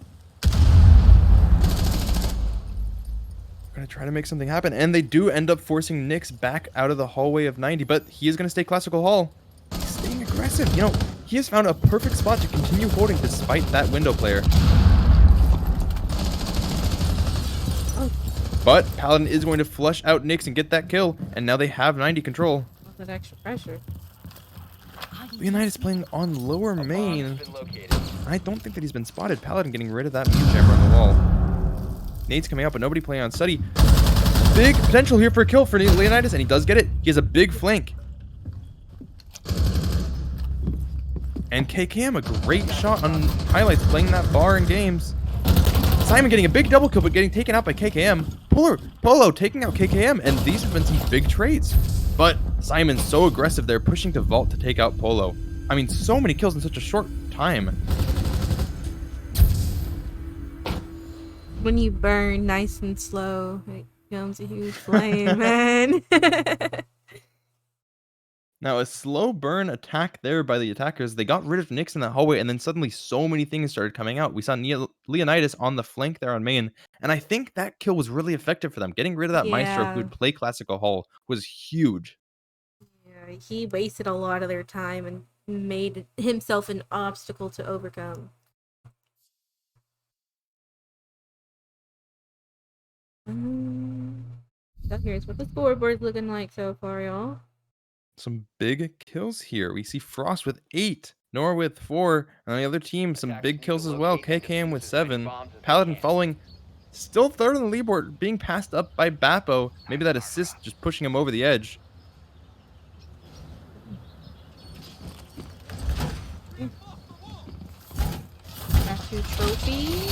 Speaker 1: Gonna try to make something happen, and they do end up forcing Nyx back out of the hallway of 90, but he is gonna stay Classical Hall. He's staying aggressive. You know, he has found a perfect spot to continue holding despite that window player. But Paladin is going to flush out Nyx and get that kill, and now they have 90 control.
Speaker 3: All that extra pressure.
Speaker 1: Leonidas playing on lower main. I don't think that he's been spotted. Paladin getting rid of that mute chamber on the wall. Nade's coming out, but nobody playing on study. Big potential here for a kill for Leonidas, and he does get it. He has a big flank. And KKM, a great shot on highlights, playing that bar in games. Simon getting a big double kill, but getting taken out by KKM. Polo taking out KKM, and these have been some big trades. But Simon's so aggressive there, pushing to vault to take out Polo. I mean, so many kills in such a short time.
Speaker 3: When you burn nice and slow, it becomes a huge flame, man.
Speaker 1: Now, a slow burn attack there by the attackers. They got rid of Nyx in that hallway, and then suddenly so many things started coming out. We saw Leonidas on the flank there on main, and I think that kill was really effective for them. Getting rid of that Maestro who would play Classical Hall was huge.
Speaker 3: Yeah, he wasted a lot of their time and made himself an obstacle to overcome. So here's what the scoreboard's looking like so far, y'all.
Speaker 1: Some big kills here. We see Frost with 8, Nor with 4, and on the other team, some big kills as well. KKM with 7, Paladin following, still third on the leaderboard, being passed up by Bappo. Maybe that assist just pushing him over the edge.
Speaker 3: Statue trophy.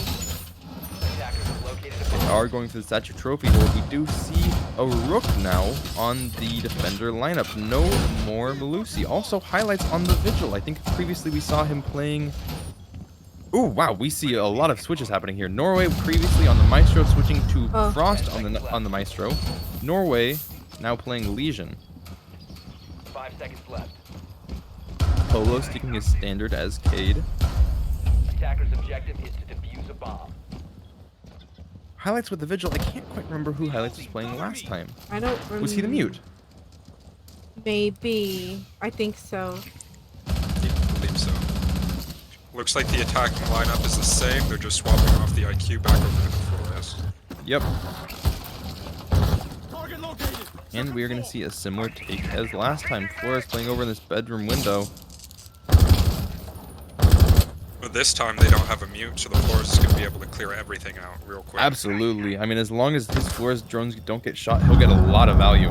Speaker 1: They are going for the statue trophy hold. We do see a Rook now on the defender lineup. No more Malusi. Also highlights on the Vigil. I think previously we saw him playing... Ooh, wow, we see a lot of switches happening here. Norway previously on the Maestro, switching to Frost on the Maestro. Norway now playing Legion.
Speaker 4: 5 seconds left.
Speaker 1: Polo sticking his standard as Cade.
Speaker 4: Attacker's objective is to defuse a bomb.
Speaker 1: Highlights with the Vigil. I can't quite remember who Highlights was playing last time.
Speaker 3: I don't remember.
Speaker 1: Was he the mute?
Speaker 3: Maybe. I think so.
Speaker 6: I believe so. Looks like the attacking lineup is the same. They're just swapping off the IQ back over to the Flores.
Speaker 1: Yep. And we're going to see a similar take as last time. Flores playing over in this bedroom window.
Speaker 6: But this time they don't have a mute, so the Flores is going to be able to clear everything out real quick.
Speaker 1: Absolutely. I mean, as long as his Flores drones don't get shot, he'll get a lot of value.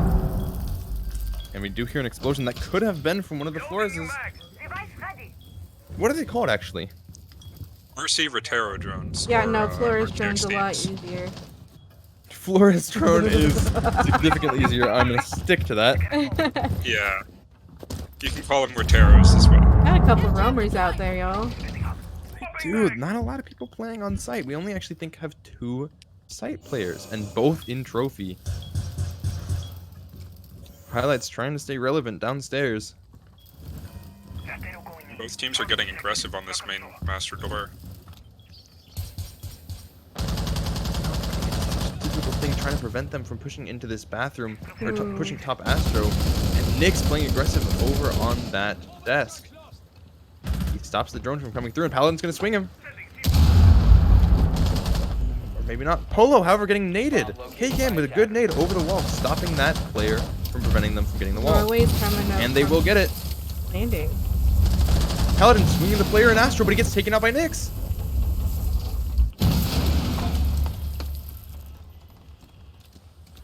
Speaker 1: And we do hear an explosion that could have been from one of the Floreses. What are they called, actually?
Speaker 6: Mercy Rotero drones.
Speaker 3: Yeah,
Speaker 6: or,
Speaker 3: no, Flores
Speaker 6: or
Speaker 3: drone's a lot
Speaker 6: Steams.
Speaker 3: easier.
Speaker 1: Flores drone is significantly easier. I'm going to stick to that.
Speaker 6: Yeah. You can call them Morteros as well.
Speaker 3: Got a couple roamers out there, y'all.
Speaker 1: Dude, not a lot of people playing on site. We only actually think have 2 site players, and both in trophy. Highlights trying to stay relevant downstairs.
Speaker 6: Both teams are getting aggressive on this main master door.
Speaker 1: Difficult thing trying to prevent them from pushing into this bathroom, or pushing top Astro, and Nick's playing aggressive over on that desk. He stops the drone from coming through, and Paladin's gonna swing him. Or maybe not. Polo, however, getting naded. KKM with a good nade over the wall, stopping that player from preventing them from getting the wall.
Speaker 3: Norway's coming up.
Speaker 1: And they will get it.
Speaker 3: Landing.
Speaker 1: Paladin swinging the player in Astro, but he gets taken out by Nyx.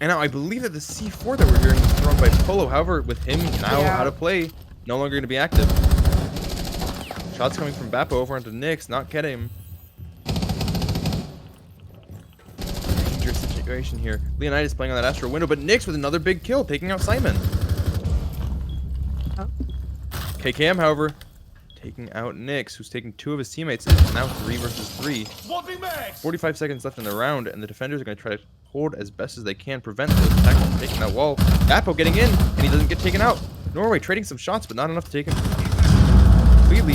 Speaker 1: And now I believe that the C4 that we're hearing is thrown by Polo. However, with him now out of play, no longer going to be active. Shots coming from Bappo over onto Nyx, not getting him. Dangerous situation here. Leonidas playing on that Astro window, but Nyx with another big kill, taking out Simon.
Speaker 3: Oh.
Speaker 1: KKM, however, taking out Nyx, who's taking 2 of his teammates. It's now 3 versus 3. 45 seconds left in the round, and the defenders are going to try to hold as best as they can, prevent those attacks from taking that wall. Bappo getting in, and he doesn't get taken out. Norway trading some shots, but not enough to take him completely.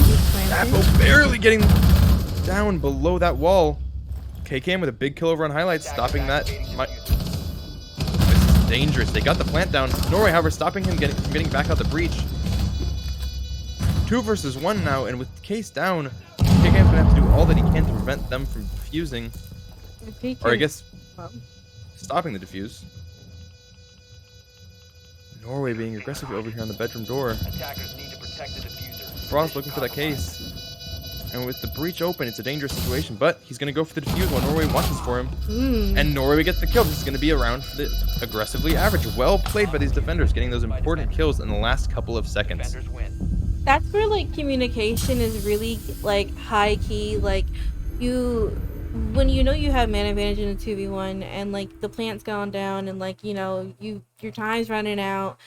Speaker 1: Bappo barely getting down below that wall. KKM with a big kill over on highlights, stopping that. This is dangerous. They got the plant down. Norway, however, stopping him from getting back out the breach. 2 versus 1 now, and with Case down, KKM's gonna have to do all that he can to prevent them from defusing. Or I guess stopping the defuse. Norway being aggressive over here on the bedroom door.
Speaker 4: Attackers need to protect the diffuser.
Speaker 1: Frost looking for that case. And with the breach open, it's a dangerous situation, but he's going to go for the defuse while Norway watches for him. And Norway gets the kill. This is going to be a round for the aggressively average. Well played by these defenders, getting those important kills in the last couple of seconds.
Speaker 4: Defenders win.
Speaker 3: That's where like communication is really like high key. Like when you know you have man advantage in a 2v1 and like the plant's gone down and like your time's running out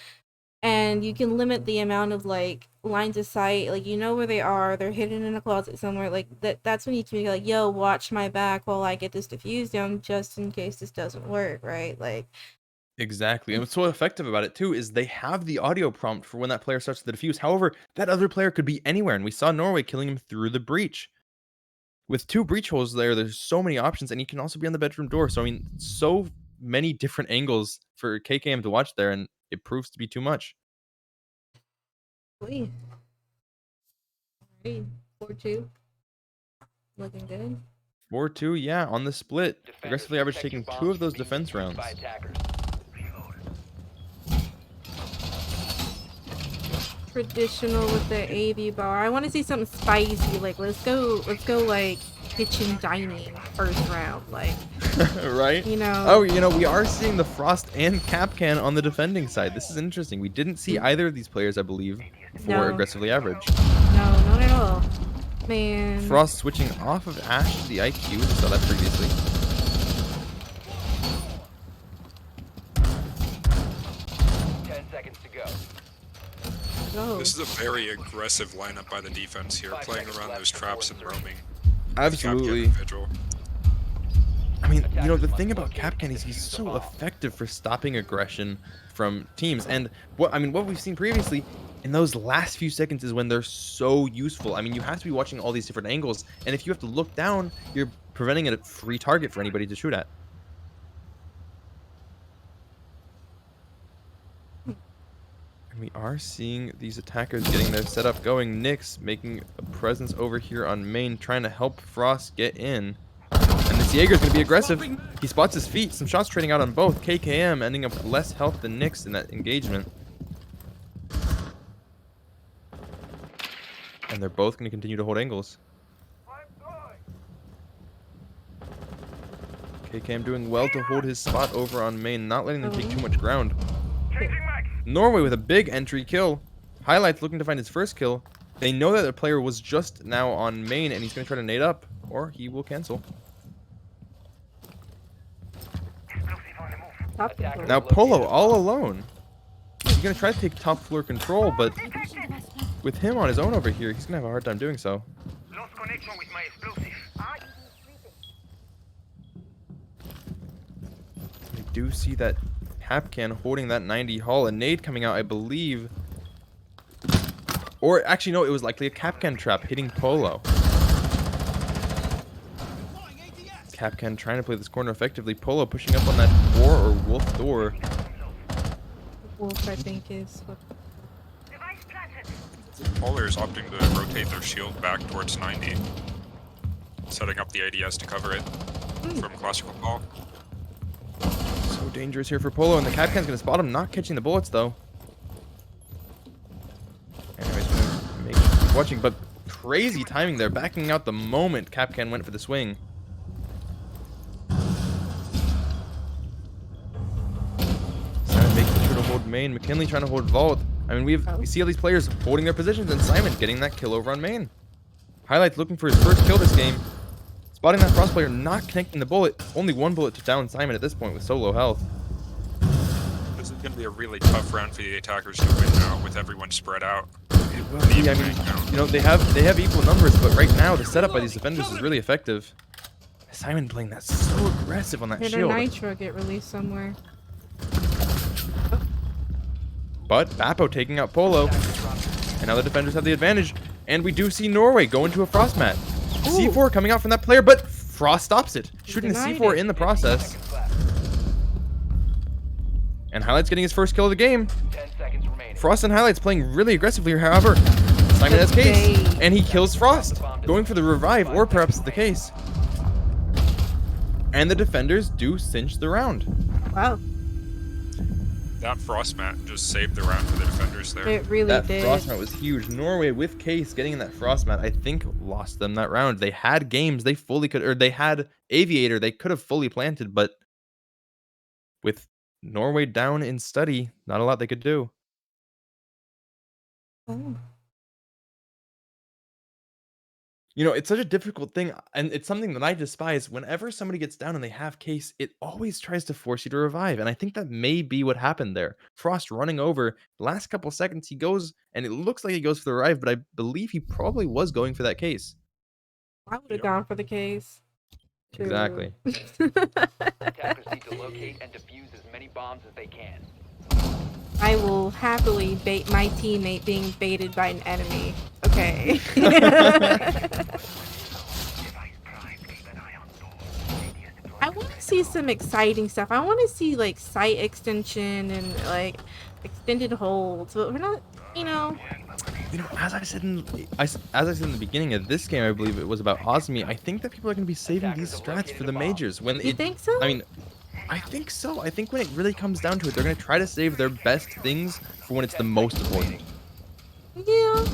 Speaker 3: and you can limit the amount of like lines of sight, like where they are, they're hidden in a closet somewhere, like that's when you communicate like, yo, watch my back while I get this diffused down just in case this doesn't work, right? Like
Speaker 1: Exactly. And what's so effective about it too is they have the audio prompt for when that player starts to defuse. However, that other player could be anywhere, and we saw Norway killing him through the breach. With 2 breach holes there's so many options, and he can also be on the bedroom door. So I mean, so many different angles for KKM to watch there, and it proves to be too much.
Speaker 3: Alright, 4-2. Looking good.
Speaker 1: 4-2, yeah, on the split.
Speaker 4: Defenders
Speaker 1: Aggressively average
Speaker 4: protect
Speaker 1: taking
Speaker 4: your
Speaker 1: 2 of
Speaker 4: bombs
Speaker 1: those
Speaker 4: from being
Speaker 1: defense
Speaker 4: used
Speaker 1: rounds.
Speaker 4: by attackers.
Speaker 3: Traditional with the AV bar. I want to see something spicy. Like let's go like kitchen dining first round. Like
Speaker 1: Right? Oh, we are seeing the Frost and Capcan on the defending side. This is interesting. We didn't see either of these players, I believe, for aggressively average.
Speaker 3: No, not at all. Man.
Speaker 1: Frost switching off of Ash to the IQ. We saw that previously.
Speaker 3: Oh.
Speaker 6: This is a very aggressive lineup by the defense here, playing around those traps and roaming.
Speaker 1: Absolutely. I mean, the thing about Capcan is he's so effective for stopping aggression from teams. And what we've seen previously in those last few seconds is when they're so useful. I mean, you have to be watching all these different angles, and if you have to look down, you're preventing a free target for anybody to shoot at. And we are seeing these attackers getting their setup going. Nyx making a presence over here on main, trying to help Frost get in. And this Jaeger's going to be aggressive. He spots his feet. Some shots trading out on both. KKM ending up with less health than Nyx in that engagement. And they're both going to continue to hold angles. KKM doing well to hold his spot over on main, not letting them take too much ground. Norway with a big entry kill. Highlights looking to find his first kill. They know that the player was just now on main, and he's going to try to nade up, or he will cancel.
Speaker 3: Top
Speaker 1: Now Polo all alone. he's going to try to take top floor control, but with him on his own over here, he's going to have a hard time doing so.
Speaker 7: Lost connection with my explosive.
Speaker 1: I do see that Capcan holding that 90 hull. A nade coming out, I believe. Or actually, no, it was likely a Capcan trap hitting Polo. Capcan trying to play this corner effectively. Polo pushing up on that door or wolf door.
Speaker 3: Wolf, I think, is what.
Speaker 6: Polar is opting to rotate their shield back towards 90, setting up the ADS to cover it from classical Paul.
Speaker 1: So dangerous here for Polo, and the Capcan's going to spot him, not catching the bullets though. Anyways, we're going to make sure to keep watching, but crazy timing there, backing out the moment Capcan went for the swing. Simon making sure to hold main, McKinley trying to hold vault. I mean, we see all these players holding their positions, and Simon getting that kill over on main. Highlights looking for his first kill this game. Spotting that Frost player, not connecting the bullet. Only one bullet to down Simon at this point with so low health.
Speaker 6: This is going to be a really tough round for the attackers to win now, with everyone spread out.
Speaker 1: It will be. I mean, you know, they have equal numbers, but right now the setup by these defenders is really effective. Simon playing that so aggressive on that
Speaker 3: Did a
Speaker 1: shield.
Speaker 3: nitro get released somewhere?
Speaker 1: But Bappo taking out Polo. And now the defenders have the advantage. And we do see Norway go into a Frost mat. C4 coming out from that player, but Frost stops it. Shooting a C4 in the process. And Highlights getting his first kill of the game.
Speaker 4: 10 seconds remaining.
Speaker 1: Frost and Highlights playing really aggressively, however. Simon has case. And he kills Frost. Going for the revive, or perhaps the case. And the defenders do cinch the round.
Speaker 3: Wow,
Speaker 6: That Frost mat just saved the round for the defenders there.
Speaker 3: it really
Speaker 1: That
Speaker 3: did.
Speaker 1: Frost mat was huge. Norway with case getting in that Frost mat, I think lost them that round. They had games they fully could, or they had Aviator they could have fully planted, but with Norway down in study, not a lot they could do.
Speaker 3: Oh.
Speaker 1: You know, it's such a difficult thing, and it's something that I despise. Whenever somebody gets down and they have case, it always tries to force you to revive, and I think that may be what happened there. Frost running over, last couple seconds he goes, and it looks like he goes for the revive, but I believe he probably was going for that case.
Speaker 3: I would have gone for the case. too.
Speaker 1: Exactly.
Speaker 4: Attackers need to locate and defuse as many bombs as they can.
Speaker 3: I will happily bait my teammate being baited by an enemy. Okay. I want to see some exciting stuff. I want to see like sight extension and like extended holds, but we're not, you know.
Speaker 1: You know, as I said in the beginning of this game, I believe it was about Osmi. I think that people are going to be saving these strats for the majors. When
Speaker 3: You think so?
Speaker 1: I mean, I think so. I think when it really comes down to it, they're going to try to save their best things for when it's the most important.
Speaker 3: Yeah.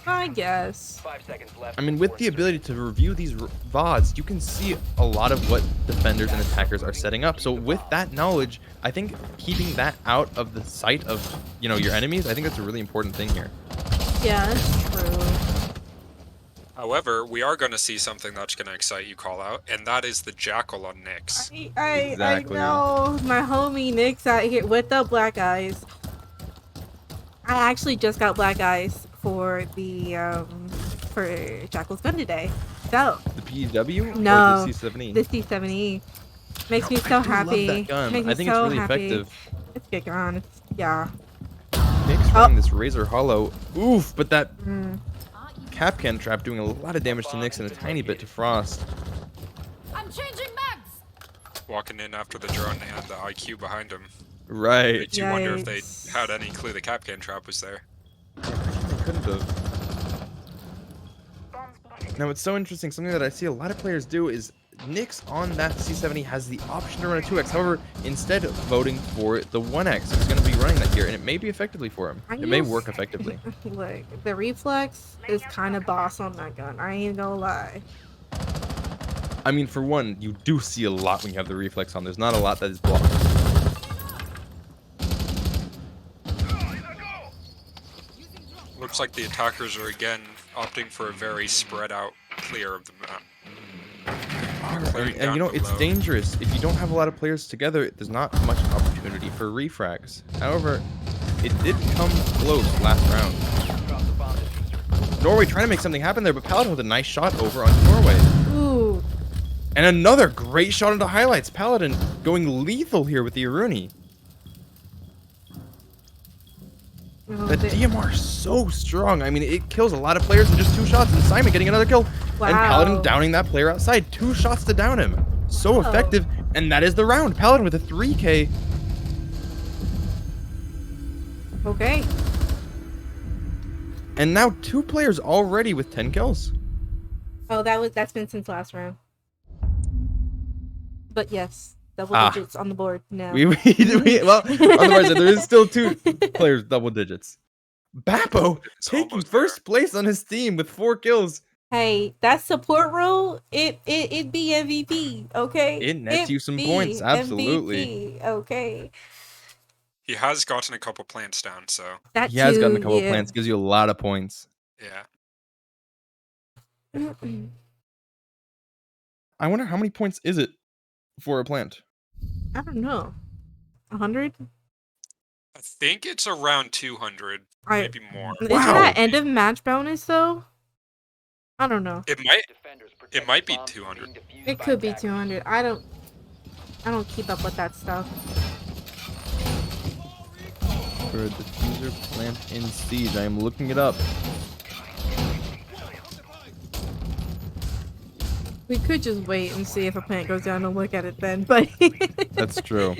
Speaker 3: I guess.
Speaker 4: 5 seconds left.
Speaker 1: I mean, with the ability to review these VODs, you can see a lot of what defenders and attackers are setting up. So with that knowledge, I think keeping that out of the sight of, you know, your enemies, I think that's a really important thing here.
Speaker 3: Yeah, that's true.
Speaker 6: However, we are going to see something that's going to excite you, call out, and that is the Jackal on Nyx.
Speaker 1: Exactly.
Speaker 3: I know. My homie Nick's out here with the black eyes. I actually just got black eyes for the for Jackal's gun today. So
Speaker 1: The PW
Speaker 3: No,
Speaker 1: or the C7E?
Speaker 3: the C7E makes me
Speaker 1: I
Speaker 3: so
Speaker 1: do
Speaker 3: happy.
Speaker 1: love that gun.
Speaker 3: Makes me
Speaker 1: I think
Speaker 3: so
Speaker 1: it's really
Speaker 3: happy.
Speaker 1: effective.
Speaker 3: It's a good gun. It's, yeah.
Speaker 1: Nick's running this Razor Hollow. Oof, but that
Speaker 3: Mm.
Speaker 1: Capcan trap doing a lot of damage to Nyx and a tiny bit to Frost.
Speaker 8: I'm changing mags.
Speaker 6: Walking in after the drone and the IQ behind him.
Speaker 1: Right.
Speaker 6: Makes you wonder if they
Speaker 3: Yikes.
Speaker 6: had any clue the Capcan trap was there.
Speaker 1: They couldn't have. Now, it's so interesting. Something that I see a lot of players do is Nyx on that C70 has the option to run a 2x. However, instead of voting for the 1x, he's going to be running that here, and it may be effectively for him.
Speaker 3: I
Speaker 1: It may
Speaker 3: guess-
Speaker 1: work effectively.
Speaker 3: Like the reflex is kind of boss on that gun. I ain't gonna lie.
Speaker 1: I mean, for one, you do see a lot when you have the reflex on. There's not a lot that is blocked.
Speaker 6: Looks like the attackers are again opting for a very spread out clear of the map. clearing
Speaker 1: And you know,
Speaker 6: down
Speaker 1: it's
Speaker 6: below.
Speaker 1: dangerous. If you don't have a lot of players together, there's not much opportunity for refrags. However, it did come close last round.
Speaker 4: Drop the bomb diffuser.
Speaker 1: Norway trying to make something happen there, but Paladin with a nice shot over onto Norway.
Speaker 3: Ooh.
Speaker 1: And another great shot into highlights. Paladin going lethal here with the Iruni.
Speaker 3: Oh,
Speaker 1: The DMR is so strong. I mean, it kills a lot of players in just 2 shots. And Simon getting another kill.
Speaker 3: Wow.
Speaker 1: And Paladin downing that player outside. 2 shots to down him. So effective. And that is the round. Paladin with a 3K.
Speaker 3: Okay.
Speaker 1: And now 2 players already with 10 kills.
Speaker 3: Oh, that's been since last round. But yes, double
Speaker 1: Ah.
Speaker 3: digits on the board now.
Speaker 1: Well, otherwise there is still 2 players double digits. Bappo
Speaker 6: It's
Speaker 1: taking
Speaker 6: almost
Speaker 1: first place on his team with 4 kills.
Speaker 3: Hey, that support role, it be MVP, okay?
Speaker 1: It nets you some
Speaker 3: be
Speaker 1: points, absolutely.
Speaker 3: MVP, okay.
Speaker 6: He has gotten a couple plants down, so
Speaker 3: That
Speaker 1: He has gotten a
Speaker 3: too,
Speaker 1: couple of
Speaker 3: yeah.
Speaker 1: plants, gives you a lot of points.
Speaker 6: yeah.
Speaker 1: I wonder how many points is it for a plant?
Speaker 3: I don't know. 100?
Speaker 6: I think it's around 200, maybe more.
Speaker 3: Is
Speaker 1: Wow.
Speaker 3: that end of match bonus though? I don't know.
Speaker 6: It might.
Speaker 4: Defenders protect
Speaker 6: It might
Speaker 4: the
Speaker 6: be
Speaker 4: bombs from
Speaker 6: 200.
Speaker 4: being defused
Speaker 3: It
Speaker 4: by
Speaker 3: could be
Speaker 4: attackers.
Speaker 3: 200. I don't keep up with that stuff.
Speaker 1: For a diffuser plant in siege. I am looking it up.
Speaker 3: We could just wait and see if a plant goes down and look at it then, but
Speaker 1: That's true.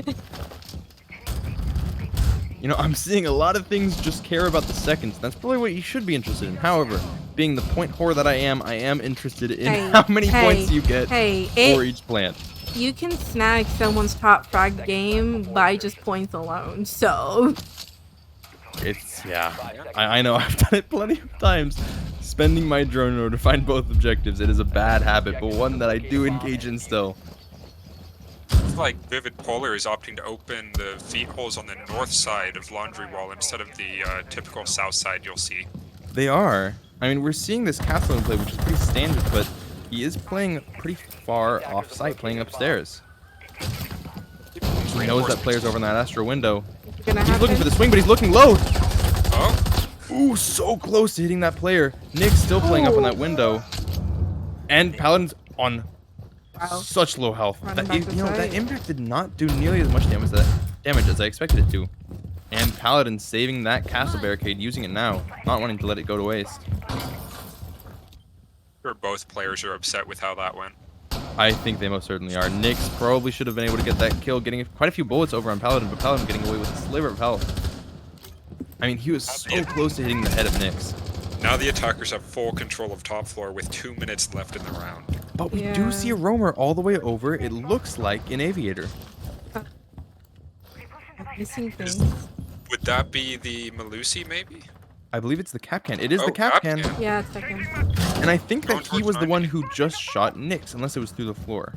Speaker 1: You know, I'm seeing a lot of things just care about the seconds. That's probably what you should be interested in. However, being the point whore that I am interested in
Speaker 3: Hey,
Speaker 1: how many
Speaker 3: hey,
Speaker 1: points you get
Speaker 3: hey,
Speaker 1: for each plant.
Speaker 3: you can snag someone's top frag game by just points alone. So
Speaker 1: It's, yeah. I know, I've done it plenty of times. Spending my drone in order to find both objectives. It is a bad habit, but one that I do engage in still.
Speaker 6: It's like Vivid Polar is opting to open the feed holes on the north side of Laundry Wall instead of the typical south side you'll see.
Speaker 1: They are. I mean, we're seeing this castle in play, which is pretty standard, but he is playing pretty far off-site, playing upstairs. He knows that player's over in that Astro window.
Speaker 3: it's gonna
Speaker 1: He's
Speaker 3: happen.
Speaker 1: looking for the swing, but he's looking low.
Speaker 6: Oh,
Speaker 1: Ooh, so close to hitting that player. Nick's still playing up on that window. And Paladin's on
Speaker 3: Wow.
Speaker 1: such low health.
Speaker 3: Running
Speaker 1: That,
Speaker 3: back
Speaker 1: you know,
Speaker 3: to
Speaker 1: that
Speaker 3: site.
Speaker 1: impact did not do nearly as much damage as I expected it to. And Paladin saving that castle barricade, using it now, not wanting to let it go to waste.
Speaker 6: sure both players are upset with how that went.
Speaker 1: I think they most certainly are. Nyx probably should have been able to get that kill, getting quite a few bullets over on Paladin, but Paladin getting away with a sliver of health. I mean, he was so close to hitting the head of Nyx.
Speaker 6: Now the attackers have full control of top floor with 2 minutes left in the round.
Speaker 1: But we
Speaker 3: Yeah.
Speaker 1: do see a roamer all the way over, it looks like an aviator.
Speaker 3: Missing things.
Speaker 6: Would that be the Malusi, maybe?
Speaker 1: I believe it's the Capcan. It is
Speaker 6: Oh,
Speaker 1: the Capcan.
Speaker 6: Capcan.
Speaker 3: Yeah, it's second.
Speaker 1: And I think
Speaker 6: Going
Speaker 1: that he
Speaker 6: towards
Speaker 1: was the
Speaker 6: 90.
Speaker 1: one who just shot Nyx, unless it was through the floor.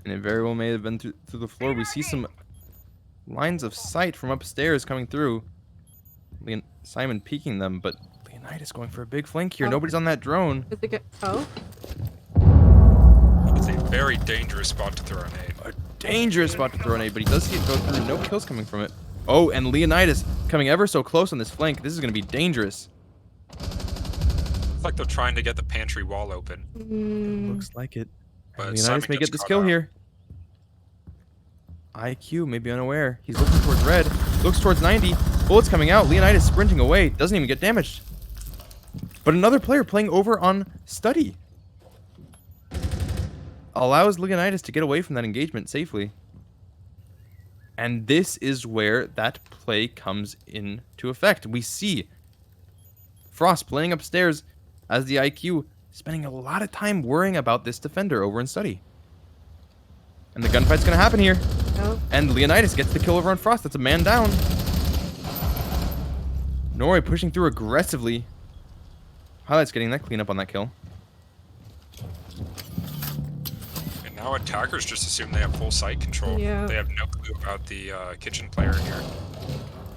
Speaker 1: And it very well may have been through the floor. We see some lines of sight from upstairs coming through. Simon peeking them, but Leonidas going for a big flank here.
Speaker 3: Oh.
Speaker 1: Nobody's on that drone.
Speaker 3: Is it good? Oh,
Speaker 6: It's a very dangerous spot to throw a nade.
Speaker 1: A dangerous spot to throw an aid, but he does see it go through. No kills coming from it. Oh, and Leonidas coming ever so close on this flank. This is going to be dangerous.
Speaker 6: It's like they're trying to get the pantry wall open.
Speaker 1: Looks like it.
Speaker 6: But
Speaker 1: Leonidas
Speaker 6: Simon
Speaker 1: may
Speaker 6: gets
Speaker 1: get this
Speaker 6: caught
Speaker 1: kill
Speaker 6: out.
Speaker 1: here. IQ may be unaware. He's looking towards red. Looks towards 90. Bullets coming out. Leonidas sprinting away. Doesn't even get damaged. But another player playing over on Study. Allows Leonidas to get away from that engagement safely. And this is where that play comes into effect. We see Frost playing upstairs as the IQ, spending a lot of time worrying about this defender over in Study. And the gunfight's going to happen here.
Speaker 3: no.
Speaker 1: And Leonidas gets the kill over on Frost. That's a man down. Norway pushing through aggressively. Highlights getting that cleanup on that kill.
Speaker 6: And now attackers just assume they have full site control.
Speaker 3: Yeah.
Speaker 6: They have no clue about the kitchen player here.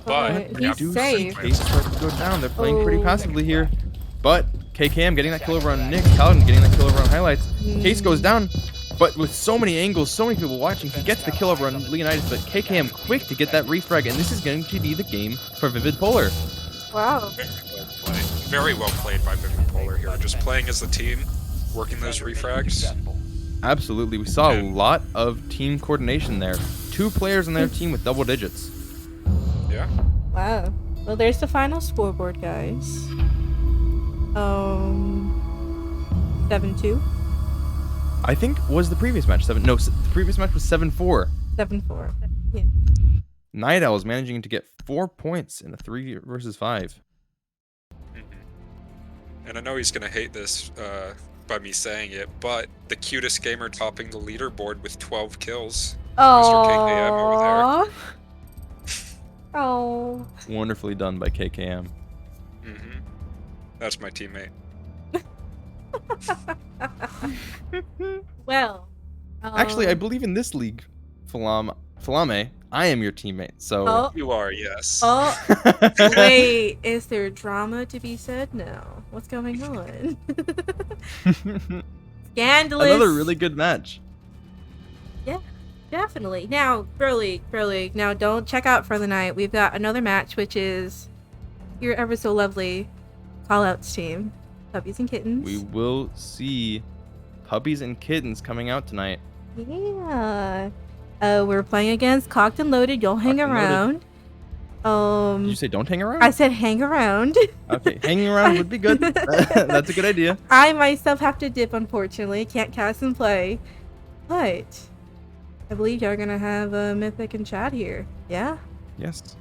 Speaker 6: But
Speaker 3: Alright,
Speaker 6: we have
Speaker 3: he's
Speaker 1: Do see
Speaker 3: safe.
Speaker 1: Case start to go down. They're playing pretty
Speaker 3: Oh.
Speaker 1: passively here. But KKM getting that kill over on Nick. Paladin getting that kill over on Highlights. Case goes down, but with so many angles, so many people watching, he gets the kill over on Leonidas, but KKM quick to get that refrag, and this is going to be the game for Vivid Polar.
Speaker 3: Wow.
Speaker 6: Very well played by Vivid Polar here. Just playing as the team, working those refrags.
Speaker 1: Absolutely. We saw a lot of team coordination there. 2 players on their team with double digits.
Speaker 6: Yeah.
Speaker 3: Wow. Well, there's the final scoreboard, guys. 7-2.
Speaker 1: I think was the previous match 7. No, the previous match was 7-4.
Speaker 3: 7-4. Yeah.
Speaker 1: Night Owls managing to get 4 points in a 3 versus 5.
Speaker 6: And I know he's gonna hate this by me saying it, but the cutest gamer topping the leaderboard with 12 kills. Mr. KKM over there.
Speaker 3: Oh.
Speaker 1: Wonderfully done by KKM.
Speaker 6: That's my teammate.
Speaker 3: Well.
Speaker 1: Actually, I believe in this league, Falame, I am your teammate, so...
Speaker 3: Oh.
Speaker 6: You are, yes.
Speaker 3: Oh. Wait, is there drama to be said now? What's going on? Scandalous.
Speaker 1: Another really good match.
Speaker 3: Yeah, definitely. Now, Pro League. Now, don't check out for the night. We've got another match, which is your ever so lovely call-outs team, Puppies and Kittens.
Speaker 1: We will see Puppies and Kittens coming out tonight.
Speaker 3: Yeah. We're playing against Cocked and Loaded. You'll hang around.
Speaker 1: Did you say don't hang around?
Speaker 3: I said hang around.
Speaker 1: Okay, hanging around would be good. That's a good idea.
Speaker 3: I myself have to dip, unfortunately. Can't cast and play. But I believe y'all are going to have Mythic and Chad here. Yeah?
Speaker 1: Yes.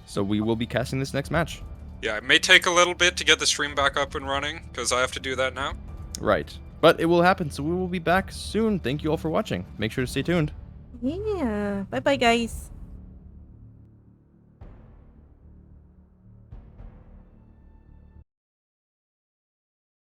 Speaker 1: So we will be casting this next match.
Speaker 6: Yeah, it may take a little bit to get the stream back up and running, because I have to do that now.
Speaker 1: Right. But it will happen, so we will be back soon. Thank you all for watching. Make sure to stay tuned.
Speaker 3: Yeah. Bye-bye, guys.